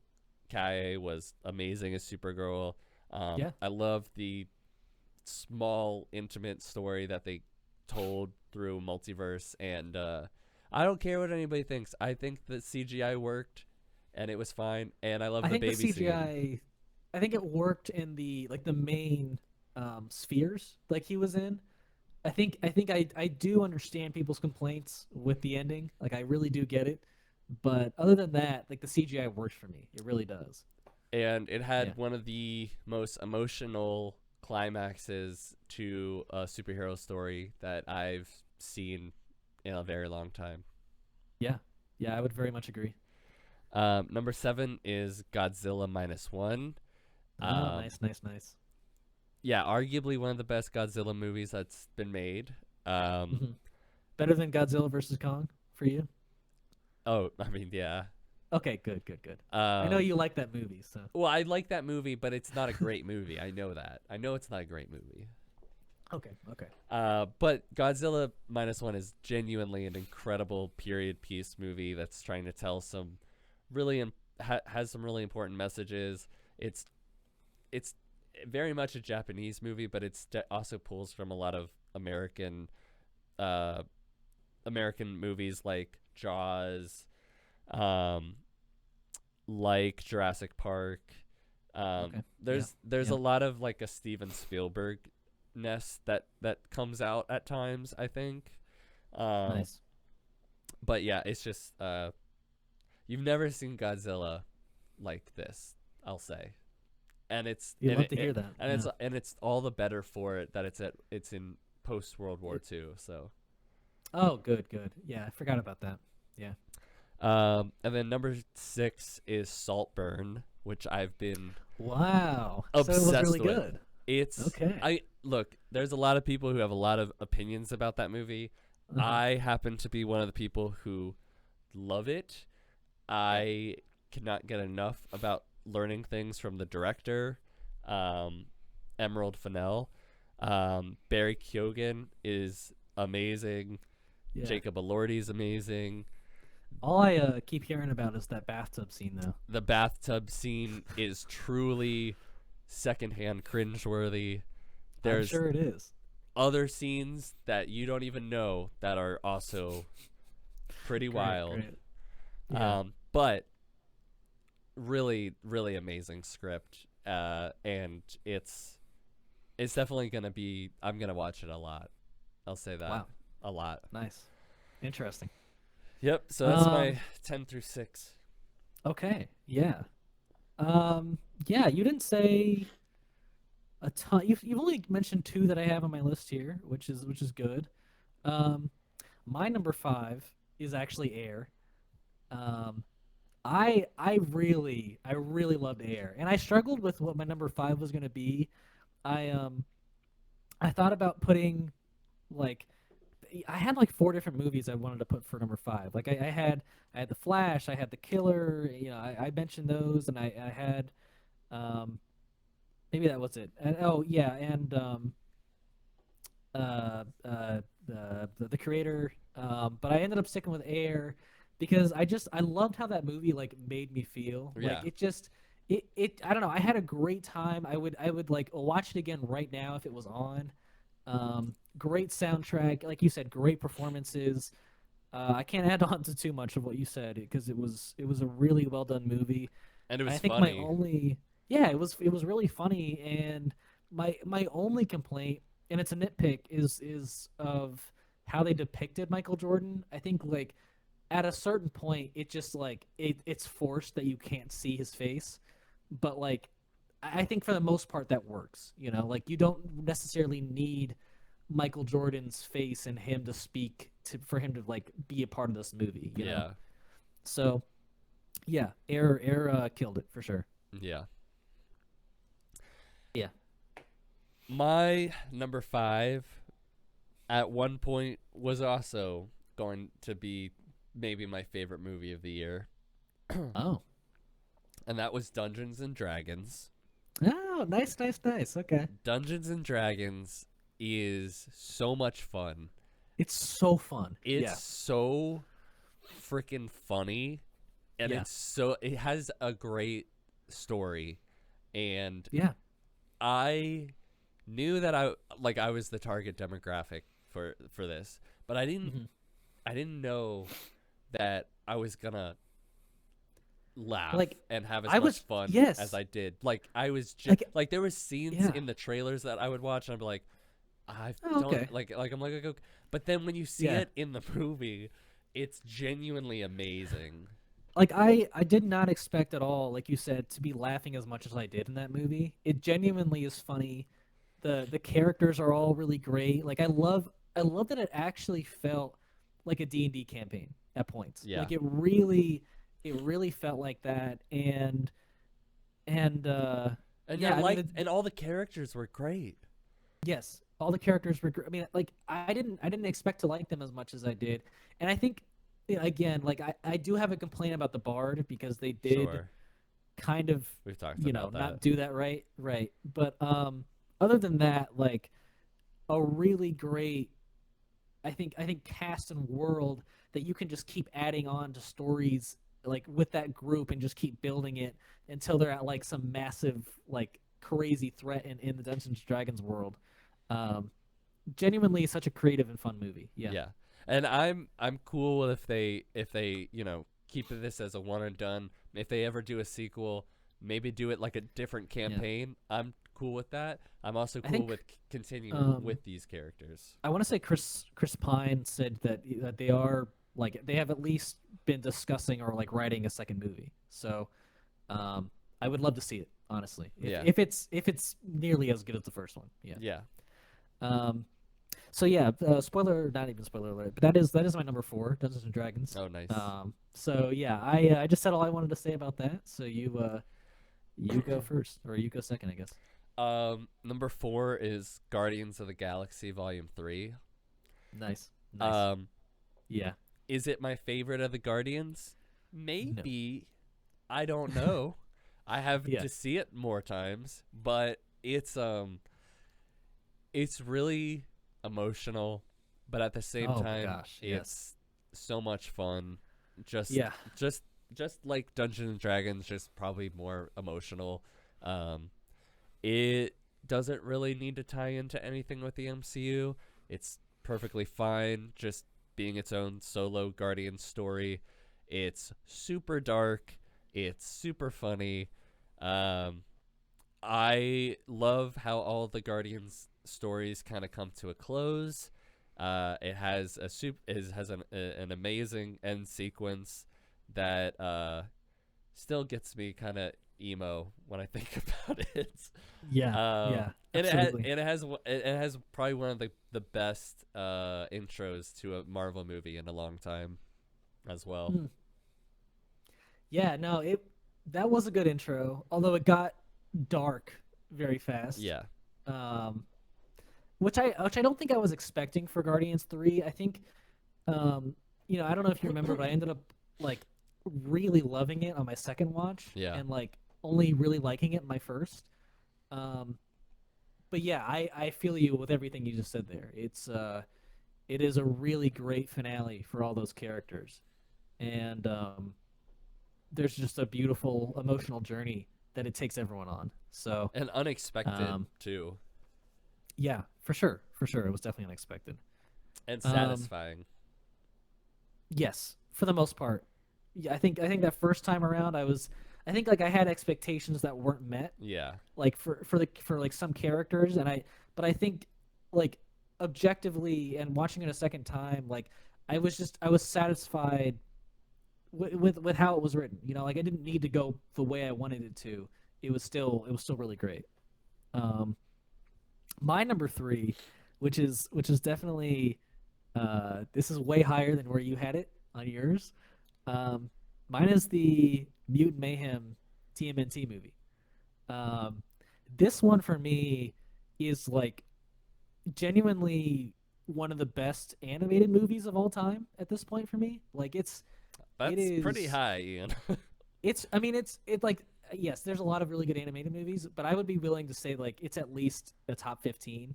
Kaye was amazing as Supergirl. Yeah. I love the small, intimate story that they told through multiverse, and I don't care what anybody thinks. I think the CGI worked, and it was fine, and I love I the think the baby scene. CGI. I think it worked in the main spheres like he was in. I do understand people's complaints with the ending. Like I really do get it. But other than that, like the CGI works for me. It really does. And it Yeah. had one of the most emotional climaxes to a superhero story that I've seen in a very long time. Yeah. Yeah, I would very much agree. Number 7 is Godzilla minus one. Oh, Um, nice, nice, nice. yeah, arguably one of the best Godzilla movies that's been made. Um, Hmm. Better than Godzilla versus Kong for you? oh, I mean, yeah. Okay, good, good, good. I know Um, you like that movie, so. well, I like that movie, but it's not a great movie. I know that. I know it's not a great movie. Okay, okay. But Godzilla minus one is genuinely an incredible period piece movie that's trying to tell some has some really important messages. It's very much a Japanese movie, but also pulls from a lot of uh, American movies like Jaws, um, like Jurassic Park. Okay. Yeah. There's a Yeah. lot of like a Steven Spielberg ness that comes out at times, I think. Um, Nice. but yeah, it's just you've never seen Godzilla like this, I'll say. And it's You'd love to hear that. Yeah. and it's all the better for it that it's in post World War It, II. So oh, good, good. Yeah, I forgot about that. Yeah. and then number 6 is Saltburn, which I've been Wow. So it was really obsessed with. good. It's Okay. I look, there's a lot of people who have a lot of opinions about that movie. Uh-huh. I happen to be one of the people who love it. Yeah. I cannot get enough about learning things from the director, um, Emerald Fennell. Barry Keoghan is amazing. Yeah. Jacob Elordi is amazing. All I keep hearing about is that bathtub scene, though. The bathtub scene is truly secondhand cringeworthy. I'm There's sure it is. other scenes that you don't even know that are also pretty Great, wild. great. Yeah. But really, really amazing script. And it's definitely gonna be. I'm gonna watch it a lot. I'll say that Wow. a lot. Nice. Interesting. Yep. So that's my Um. 10 through 6. Okay. Yeah. Yeah. You didn't say a ton. You've only mentioned two that I have on my list here, which is good. Um, my number 5 is actually Air. Um, I really loved Air, and I struggled with what my number 5 was gonna be. I um I thought about putting like I had like four different movies I wanted to put for number 5. Like I had the Flash, I had the Killer. I mentioned those, and I had um maybe that was it. And, oh yeah, and uh the creator. But I ended up sticking with Air because I loved how that movie like made me feel. Like Yeah. it just it I don't know. I had a great time. I would like watch it again right now if it was on. Great soundtrack, like you said, great performances. I can't add on to too much of what you said because it was a really well done movie. And it I was think my funny. only yeah, it was really funny, and my only complaint, and it's a nitpick, is of how they depicted Michael Jordan. I think like at a certain point it just like it's forced that you can't see his face, but like I think for the most part that works. Like you don't necessarily need Michael Jordan's face and him to speak to for him to like be a part of this movie. Yeah. So yeah, Air killed it for sure. Yeah. Yeah. My number 5 at one point was also going to be maybe my favorite movie of the year. Oh. And that was Dungeons and Dragons. Oh, nice, nice, nice. Okay. Dungeons and Dragons is so much fun. It's so fun. It's Yeah. so freaking funny, and Yeah. it has a great story, and Yeah. I knew that I was the target demographic for this, but Hmm. I didn't know that I was gonna laugh Like and have as I much was fun as yes. I did. Like I was just Like like there was scenes yeah. in the trailers that I would watch and I'd be like, I Oh, don't okay. like I'm like okay. But then when you see Yeah. it in the movie, it's genuinely amazing. Like I did not expect at all, like you said, to be laughing as much as I did in that movie. It genuinely is funny. The characters are all really great. Like I love that it actually felt like a D&D campaign at points. Yeah. Like it really felt like that, and And I yeah, I mean liked and all the characters were great. yes, all the characters were I mean like I didn't expect to like them as much as I did. And I think again, like I do have a complaint about the bard because they did Sure. kind of We've talked about that. not do that right, but other than that, like a really great I think cast and world that you can just keep adding on to stories like with that group and just keep building it until they're at like some massive like crazy threat in the Dungeons and Dragons world. um Genuinely such a creative and fun movie. Yeah. Yeah. And I'm cool with if they, keep this as a one and done. If they ever do a sequel, maybe do it like a different Yeah. campaign. I'm cool with that. I'm also I cool think with continuing um with these characters. I want to say Chris Pine said that they are like they have at least been discussing or like writing a second movie. So um I would love to see it, honestly. If Yeah. if it's if it's nearly as good as the first one. Yeah. Yeah. Um so yeah, spoiler, not even spoiler alert, but that is my number 4, Dungeons and Dragons. Oh, nice. So yeah, I just said all I wanted to say about that. So you go first, or you go second, I guess. Number 4 is Guardians of the Galaxy Volume 3. Nice. Nice. Um, Yeah. is it my favorite of the Guardians? No. Maybe. I don't know. I have Yeah. to see it more times, but it's really emotional, but at the same Oh my time, gosh. Yes. it's so much fun. Just Yeah. just just like Dungeons and Dragons, just probably more emotional. Um, it doesn't really need to tie into anything with the MCU. It's perfectly fine just being its own solo Guardian story. It's super dark. It's super funny. Um, I love how all the Guardians stories kind of come to a close. It has an amazing end sequence that still gets me kind of emo when I think about it. Yeah. Yeah. And Absolutely. it has probably one of the best intros to a Marvel movie in a long time as well. Hmm. Yeah. No. It That was a good intro, although it got dark very fast. Yeah. Um, which I don't think I was expecting for Guardians 3. I think I don't know if you remember, but I ended up like really loving it on my second watch Yeah. and like only really liking it my first. Um but yeah, I feel you with everything you just said there. it is a really great finale for all those characters, and there's just a beautiful emotional journey that it takes everyone on. So, And unexpected um, too, yeah, for sure, it was definitely unexpected. and Um, satisfying. yes, for the most part. Yeah, I think that first time around, I think like I had expectations that weren't met, Yeah, like for like some characters, and but I think like objectively and watching it a second time, like I was satisfied with how it was written. You know, like I didn't need to go the way I wanted it to. It was still really great. Um, my number three, which is definitely this is way higher than where you had it on yours. Um, mine is the Mutant Mayhem TMNT movie. Um, this one for me is like genuinely one of the best animated movies of all time at this point for me. Like it that's pretty is high, Ian. it's I mean it like yes, there's a lot of really good animated movies, but I would be willing to say like it's at least a top 15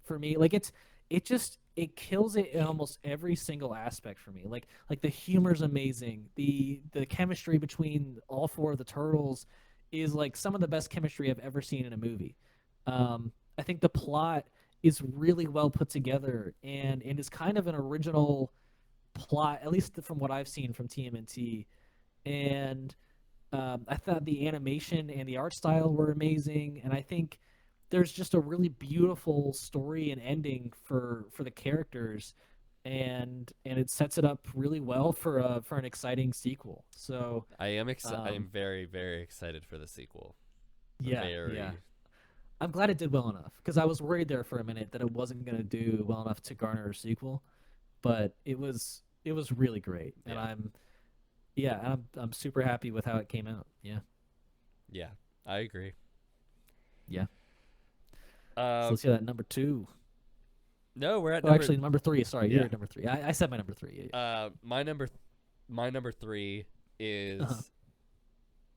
for me. Like it just it kills it in almost every single aspect for me. Like the humor's amazing. The chemistry between all four of the turtles is like some of the best chemistry I've ever seen in a movie. I think the plot is really well put together and is kind of an original plot, at least from what I've seen from TMNT. And I thought the animation and the art style were amazing, and I think there's just a really beautiful story and ending for the characters, and it sets it up really well for an exciting sequel. So I am um, very very excited for the sequel. yeah, Very. I'm glad it did well enough because I was worried there for a minute that it wasn't going to do well enough to garner a sequel, but it was really great, and Yeah. I'm super happy with how it came out. Yeah, Yeah. I agree. yeah. So Um let's hear that number two. no, we're at Oh, number actually, number three. Sorry, you're yeah. at number three. I said my number three. My number 3 Yeah. Uh-huh. is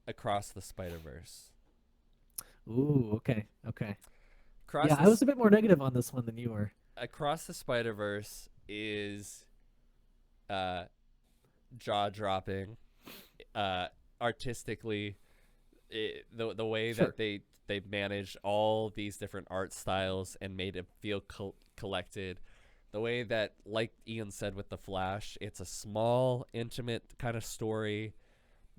Across the Spider-Verse. Ooh, okay, okay. Across Yeah, I was this a bit more negative on this one than you were. Across the Spider-Verse is uh jaw-dropping, uh artistically. The way Sure. that they managed all these different art styles and made it feel collected, the way that, like Ian said with the Flash, it's a small intimate kind of story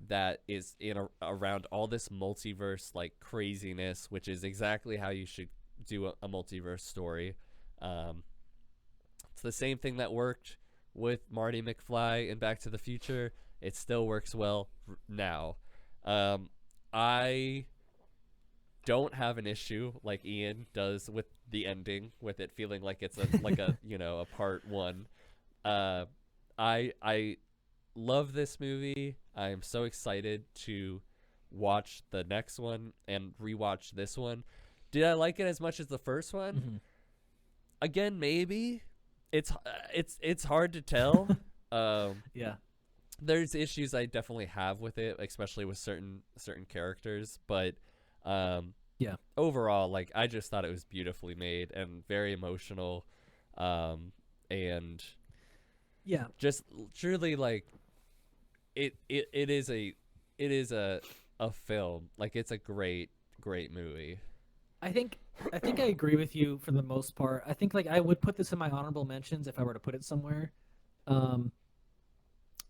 that is around all this multiverse like craziness, which is exactly how you should do a multiverse story. um, it's the same thing that worked with Marty McFly in Back to the Future. It still works well now. um, I don't have an issue like Ian does with the ending, with it feeling like it's a like a a part one. Uh, I love this movie. I am so excited to watch the next one and rewatch this one. Did I like it as much as the first one? Hmm. Again, maybe. It's hard to tell. Um, Yeah. there's issues I definitely have with it, especially with certain characters, but um, Yeah. overall, like I just thought it was beautifully made and very emotional, and Yeah. just truly like it is a film. Like it's a great movie. I think I think I agree with you for the most part. I think like I would put this in my honorable mentions if I were to put it somewhere. Um,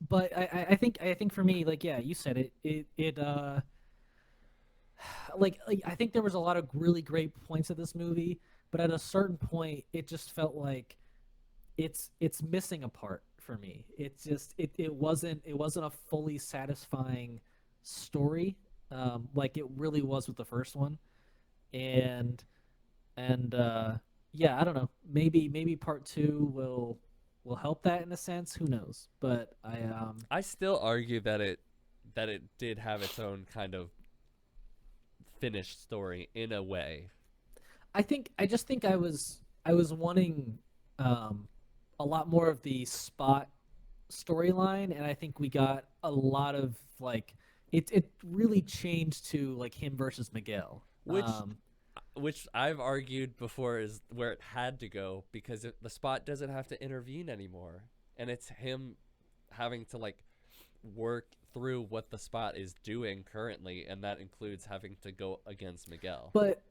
but I think for me, like yeah, you said it. Like I think there was a lot of really great points of this movie, but at a certain point, it just felt like it's missing a part for me. It wasn't a fully satisfying story, like it really was with the first one, and and yeah, I don't know. Maybe part two will help that in a sense. Who knows? But I still argue that it did have its own kind of finished story in a way. I just think I was wanting um a lot more of the Spot storyline, and I think we got a lot of like it really changed to like him versus Miguel. Which which I've argued before is where it had to go, because the Spot doesn't have to intervene anymore, and it's him having to like work through what the Spot is doing currently, and that includes having to go against Miguel. But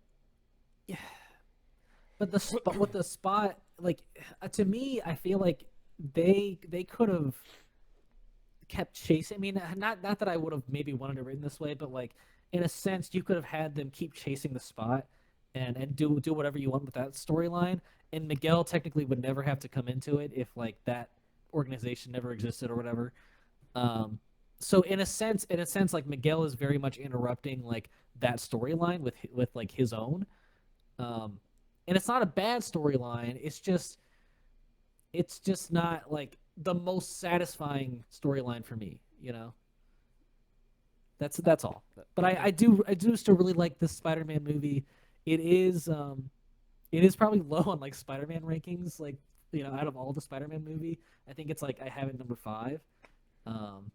yeah, but with the Spot, like to me, I feel like they could have kept chasing. I mean, not that I would have maybe wanted it written this way, but like in a sense, you could have had them keep chasing the Spot and do whatever you want with that storyline. And Miguel technically would never have to come into it if like that organization never existed or whatever. Um, so in a sense, like Miguel is very much interrupting like that storyline with like his own. Um, and it's not a bad storyline. It's just not like the most satisfying storyline for me. You know, that's all. But Okay. I do still really like this Spider-Man movie. It is it is probably low on like Spider-Man rankings. Like out of all the Spider-Man movie, I think it's like I have it number 5. Um,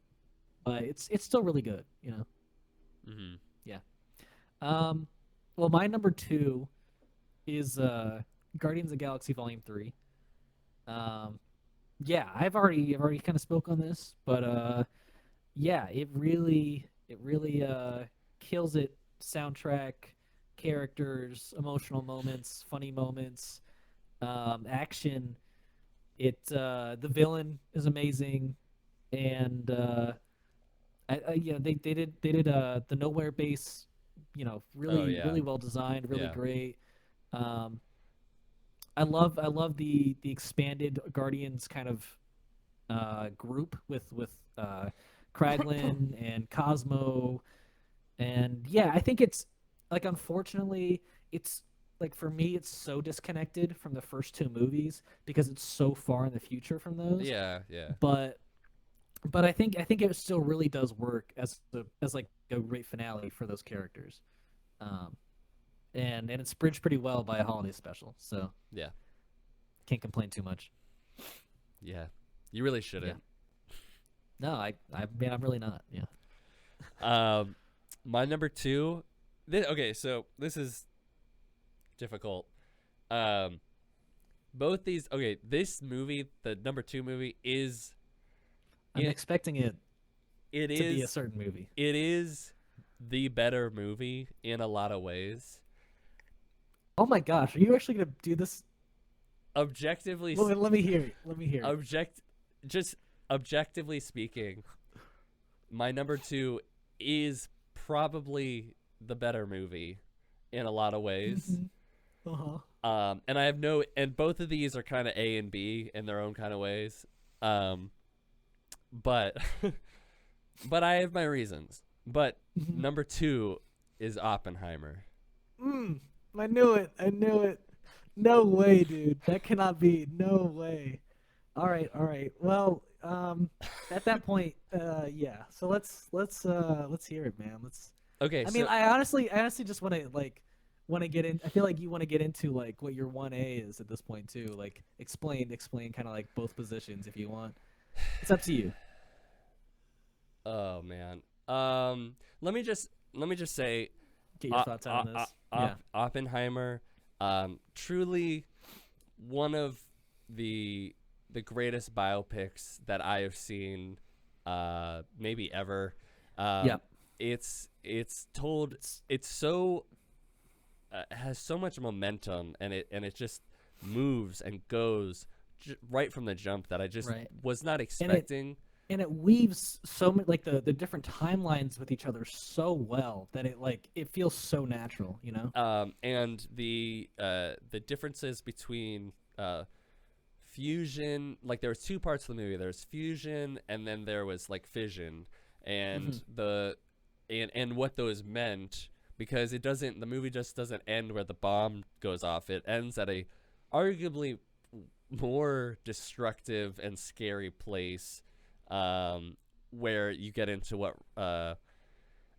but it's still really good. Mm-hmm. Yeah. Um, well, my number 2 is Guardians of the Galaxy Volume 3. Um, yeah, I've already kind of spoke on this, but yeah, it really kills it. Soundtrack, characters, emotional moments, funny moments, action. The villain is amazing, and they did the nowhere base, Oh really yeah, really well designed, really yeah. great. Um, I love the expanded Guardians kind of group with Kraglin and Cosmo, and yeah, I think it's like unfortunately it's like for me it's so disconnected from the first 2 movies because it's so far in the future from those. Yeah, yeah. But I think it still really does work as like a great finale for those characters. Um, and it's bridged pretty well by a holiday special, so Yeah. can't complain too much. Yeah. You really Yeah. shouldn't. No, I mean I'm really not. Yeah. Um, my number 2. Okay, so this is difficult. Um, both these. Okay, this movie, the number 2 movie, is I'm it. expecting it It to be a is. certain movie. It is the better movie in a lot of ways. Oh my gosh, are you actually gonna do this? Objectively, Let me hear it. Let me hear it. object, just objectively speaking, my number 2 is probably the better movie in a lot of ways. Uh huh. And I have no, and both of these are kind of A and B in their own kind of ways. Um, but, but I have my reasons. But number 2 is Oppenheimer. I knew it. I knew it. No way, dude. That cannot be. No way. All right. All right. Well, at that point, yeah. So let's hear it, man. Let's. Okay, I mean, so I honestly just want to get in. I feel like you want to get into like what your 1A is at this point too. Like explain kind of like both positions if you want. It's up to you. oh man. Let me just say, Get your thoughts out on this. Yeah. Oppenheimer, truly one of the greatest biopics that I have seen, maybe ever. Yeah. It's told. It's so has so much momentum, and it just moves and goes right from the jump that I just Right. was not And it expecting. and it weaves so many like the different timelines with each other so well that it feels so natural, you know? And the differences between fusion, like there was 2 parts of the movie. There was fusion, and then there was like fission, and and what those meant, because the movie just doesn't end where the bomb goes off. It ends at a arguably more destructive and scary place, where you get into what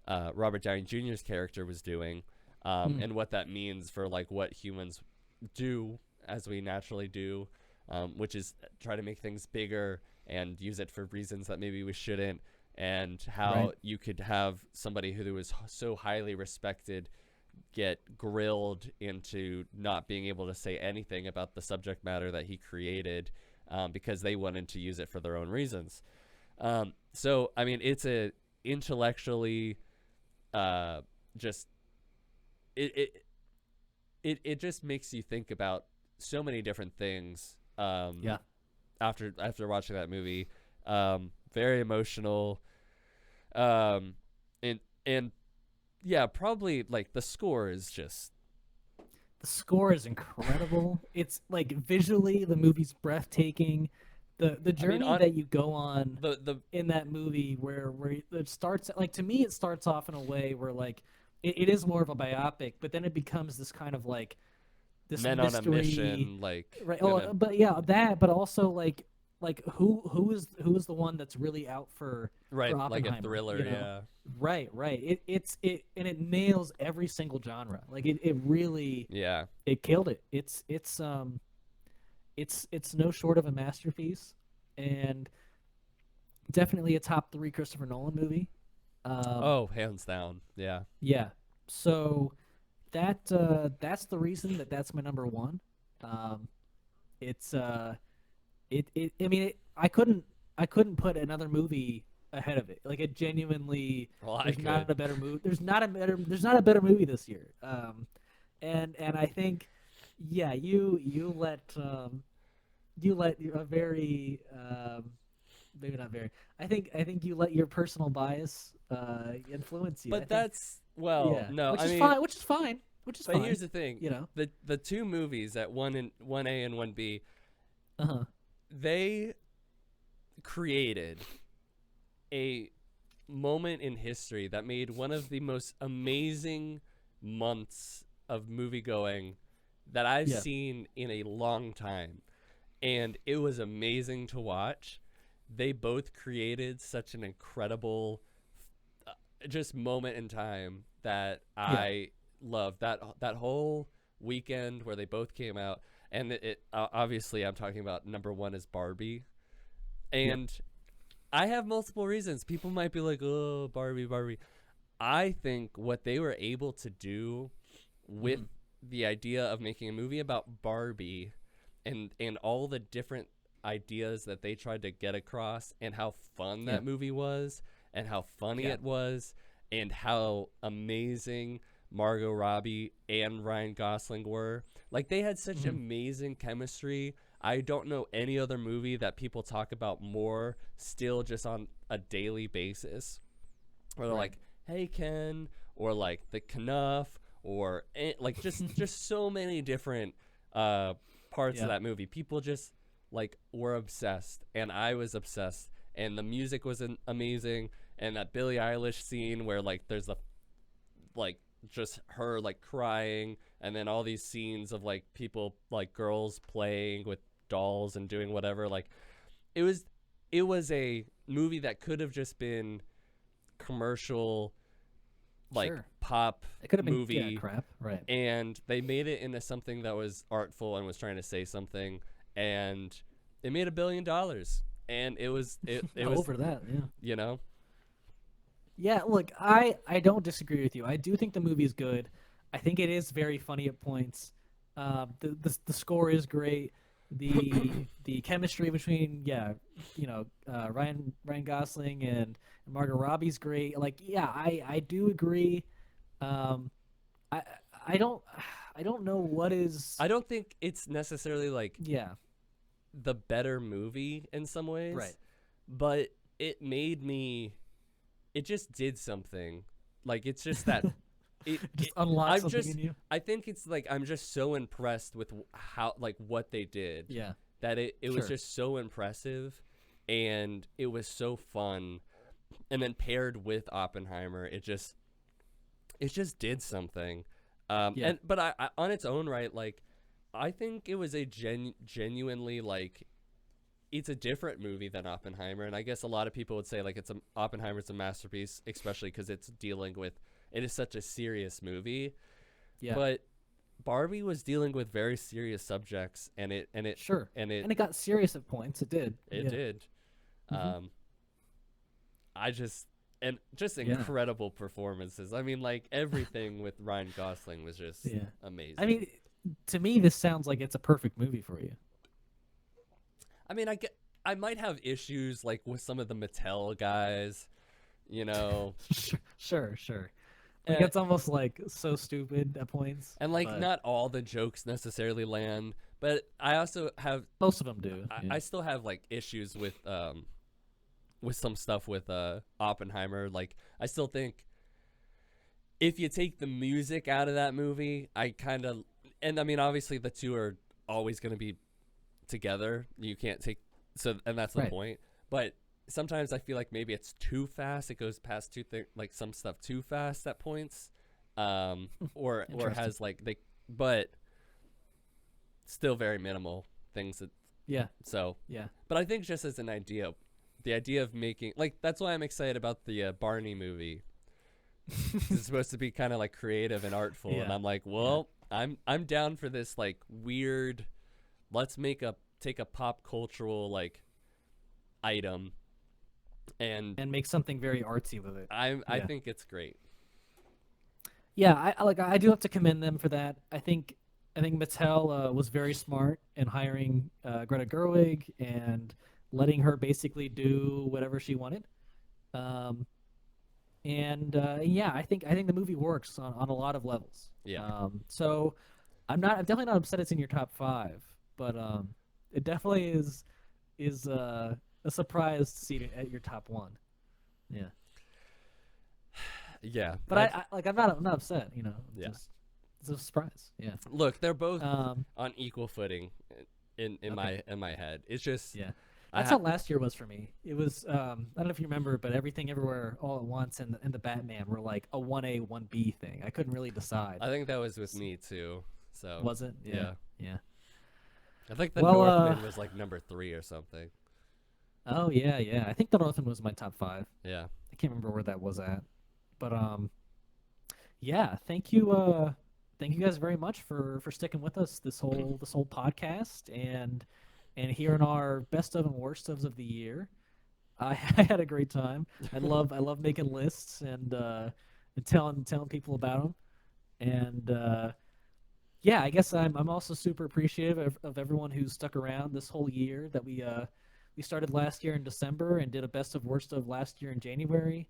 Robert Downey Jr.'s character was doing, and what that means for like what humans do as we naturally do, which is try to make things bigger and use it for reasons that maybe we shouldn't, and how Right. you could have somebody who was so highly respected get grilled into not being able to say anything about the subject matter that he created, because they wanted to use it for their own reasons. So I mean, it's a intellectually, just it, it it just makes you think about so many different things, Yeah. after watching that movie. Very emotional. Um, and yeah, probably like the score is just. The score is incredible. It's like visually the movie's breathtaking. The I mean, journey on that you go on the in that movie where it starts, like, to me it starts off in a way where like it is more of a biopic, but then it becomes this kind of like this men on a mystery, mission, like right? and a Oh, but yeah, that, but also like who is the one that's really out for right, like a Oppenheimer, thriller, yeah, Right, right. It and it nails every single genre. Like it really yeah. it killed it. It's no short of a masterpiece, and definitely a top three Christopher Nolan movie. Um, Oh, hands down, yeah. yeah. So that's the reason that that's my number one. Um, it's it I mean I couldn't put another movie ahead of it. Like it genuinely, Well, I there's not could, a better movie. There's not a better movie this year. And I think, yeah, you let a very, maybe not very. I think you let your personal bias influence you. I but think, that's, well, yeah, no, which I is mean, fine. Which is fine. Which is but fine. here's the thing: You know. the two movies at one A and one B, Uh huh. they created a moment in history that made one of the most amazing months of movie going that I've Yeah. seen in a long time. And it was amazing to watch. They both created such an incredible, just moment in time that Yeah. I love. That whole weekend where they both came out, and obviously I'm talking about number one is Barbie, Yep. and I have multiple reasons. People might be like, "Oh, Barbie, Barbie." I think what they were able to do with Hmm. the idea of making a movie about Barbie, and all the different ideas that they tried to get across, and how fun Yeah. that movie was, and how funny Yeah. it was, and how amazing Margot Robbie and Ryan Gosling were. Like, they had such Hmm. amazing chemistry. I don't know any other movie that people talk about more still, just on a daily basis, where they're Right. like, "Hey Ken," or like the Knuff, or like just so many different uh parts of Yeah. that movie. People just like were obsessed, and I was obsessed, and the music was amazing, and that Billie Eilish scene where like there's the, like, just her like crying, and then all these scenes of like people, like girls playing with dolls and doing whatever, like it was it was a movie that could have just been commercial, like Sure. pop It could have been, yeah, movie, crap. Right. and they made it into something that was artful and was trying to say something, and it made $1 billion, and it was, Over that. Yeah. you know. Yeah. Look, I don't disagree with you. I do think the movie is good. I think it is very funny at points. The score is great. The chemistry between, yeah, Ryan Gosling and Margot Robbie's great. Like, yeah, I do agree. Um, I I don't I don't know what is. I don't think it's necessarily like Yeah. the better movie in some Right. ways, but it made me, it just did something. Like, it's just that Just unlock I'm something in just, you. I think it's like I'm just so impressed with how, like, what they did, Yeah. that it was Sure. just so impressive, and it was so fun, and then paired with Oppenheimer, it just did something. Yeah. And but I on its own right, like, I think it was a genuinely, like, it's a different movie than Oppenheimer, and I guess a lot of people would say like Oppenheimer's a masterpiece, especially because it's dealing with, it is such a serious movie, Yeah. but Barbie was dealing with very serious subjects, and Sure. and And it got serious at points. It did. it Yeah. did. Hmm. Um, I just and just Yeah. incredible performances. I mean, like everything with Ryan Gosling was just Yeah. I amazing. mean, to me, this sounds like it's a perfect movie for you. I mean, I might have issues like with some of the Mattel guys, you know, Sure. Like and, it's almost like so stupid at points, and like but not all the jokes necessarily land. But I also have, most of them do. Yeah. I still have like issues with some stuff with Oppenheimer. Like I still think if you take the music out of that movie, I kind of, and I mean obviously the two are always going to be together. You can't take, so, and that's the Right. point. But sometimes I feel like maybe it's too fast. It goes past like some stuff too fast at points, or Interesting. has like they, but still very minimal things that. Yeah. So, Yeah. but I think just as an idea, the idea of making like that's why I'm excited about the Barney movie. It's supposed to be kind of like creative and artful, and Yeah. I'm like, Yeah. well, I'm down for this like weird. Let's take a pop cultural like item, and And make something very artsy with it. I Yeah. think it's great. Yeah. I do have to commend them for that. I think Mattel was very smart in hiring Greta Gerwig and letting her basically do whatever she wanted. Um, and yeah, I think the movie works on a lot of levels. Yeah, So I'm definitely not upset it's in your top five, but it definitely is a surprise to see it at your top one. Yeah, yeah. but I'm not upset. Yeah. It's a surprise. Yeah. Look, they're both Um, on equal footing in okay. my head. It's just Yeah. I That's how last year was for me. It was I don't know if you remember, but Everything Everywhere All at Once and the Batman were like a 1A 1B thing. I couldn't really decide. I think that was with me too. So Was it? Yeah. yeah, Yeah. I think the Well, Northman was like number 3 or something. oh yeah. I think The Northman was my top 5. Yeah, I can't remember where that was at. But yeah, thank you guys very much for sticking with us this whole podcast and hearing our best of and worst ofs of the year. I had a great time. I love making lists and telling people about them. And yeah, I guess I'm also super appreciative of everyone who's stuck around this whole year that we started last year in December and did a best of worst of last year in January,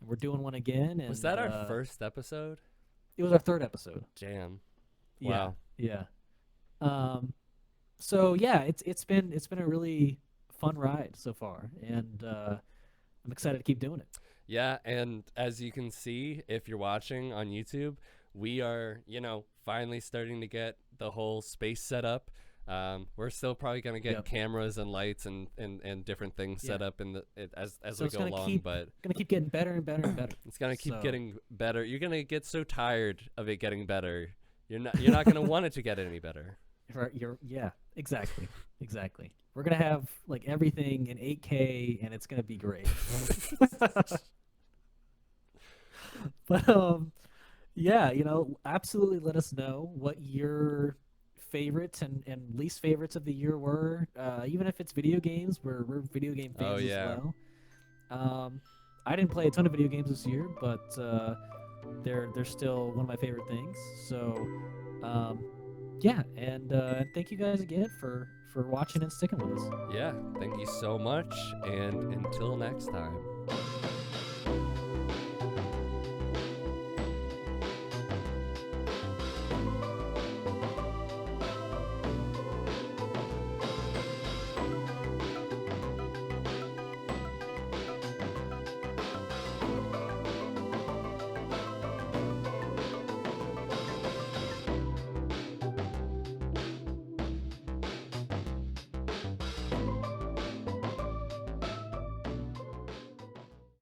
and we're doing one again. was And that our first episode? it was our third episode. Jam. Yeah, Wow. yeah. Um, so yeah, it's been a really fun ride so far, and I'm excited to keep doing it. Yeah, and as you can see, if you're watching on YouTube, we are, finally starting to get the whole space set up. We're still probably gonna get Yep. cameras and lights and different things set Yeah. up as So we it's go along, but gonna keep getting better and better and better. it's gonna keep So- getting better. You're gonna get so tired of it getting better. You're not gonna want it to get any better. Yeah, exactly. We're gonna have like everything in 8K, and it's gonna be great. But yeah, absolutely let us know what your favorites and least favorites of the year were. Even if it's video games, we're video game Oh fans yeah. as well. I didn't play a ton of video games this year, but they're still one of my favorite things. So yeah, and thank you guys again for watching and sticking with us. Yeah, thank you so much, and until next time.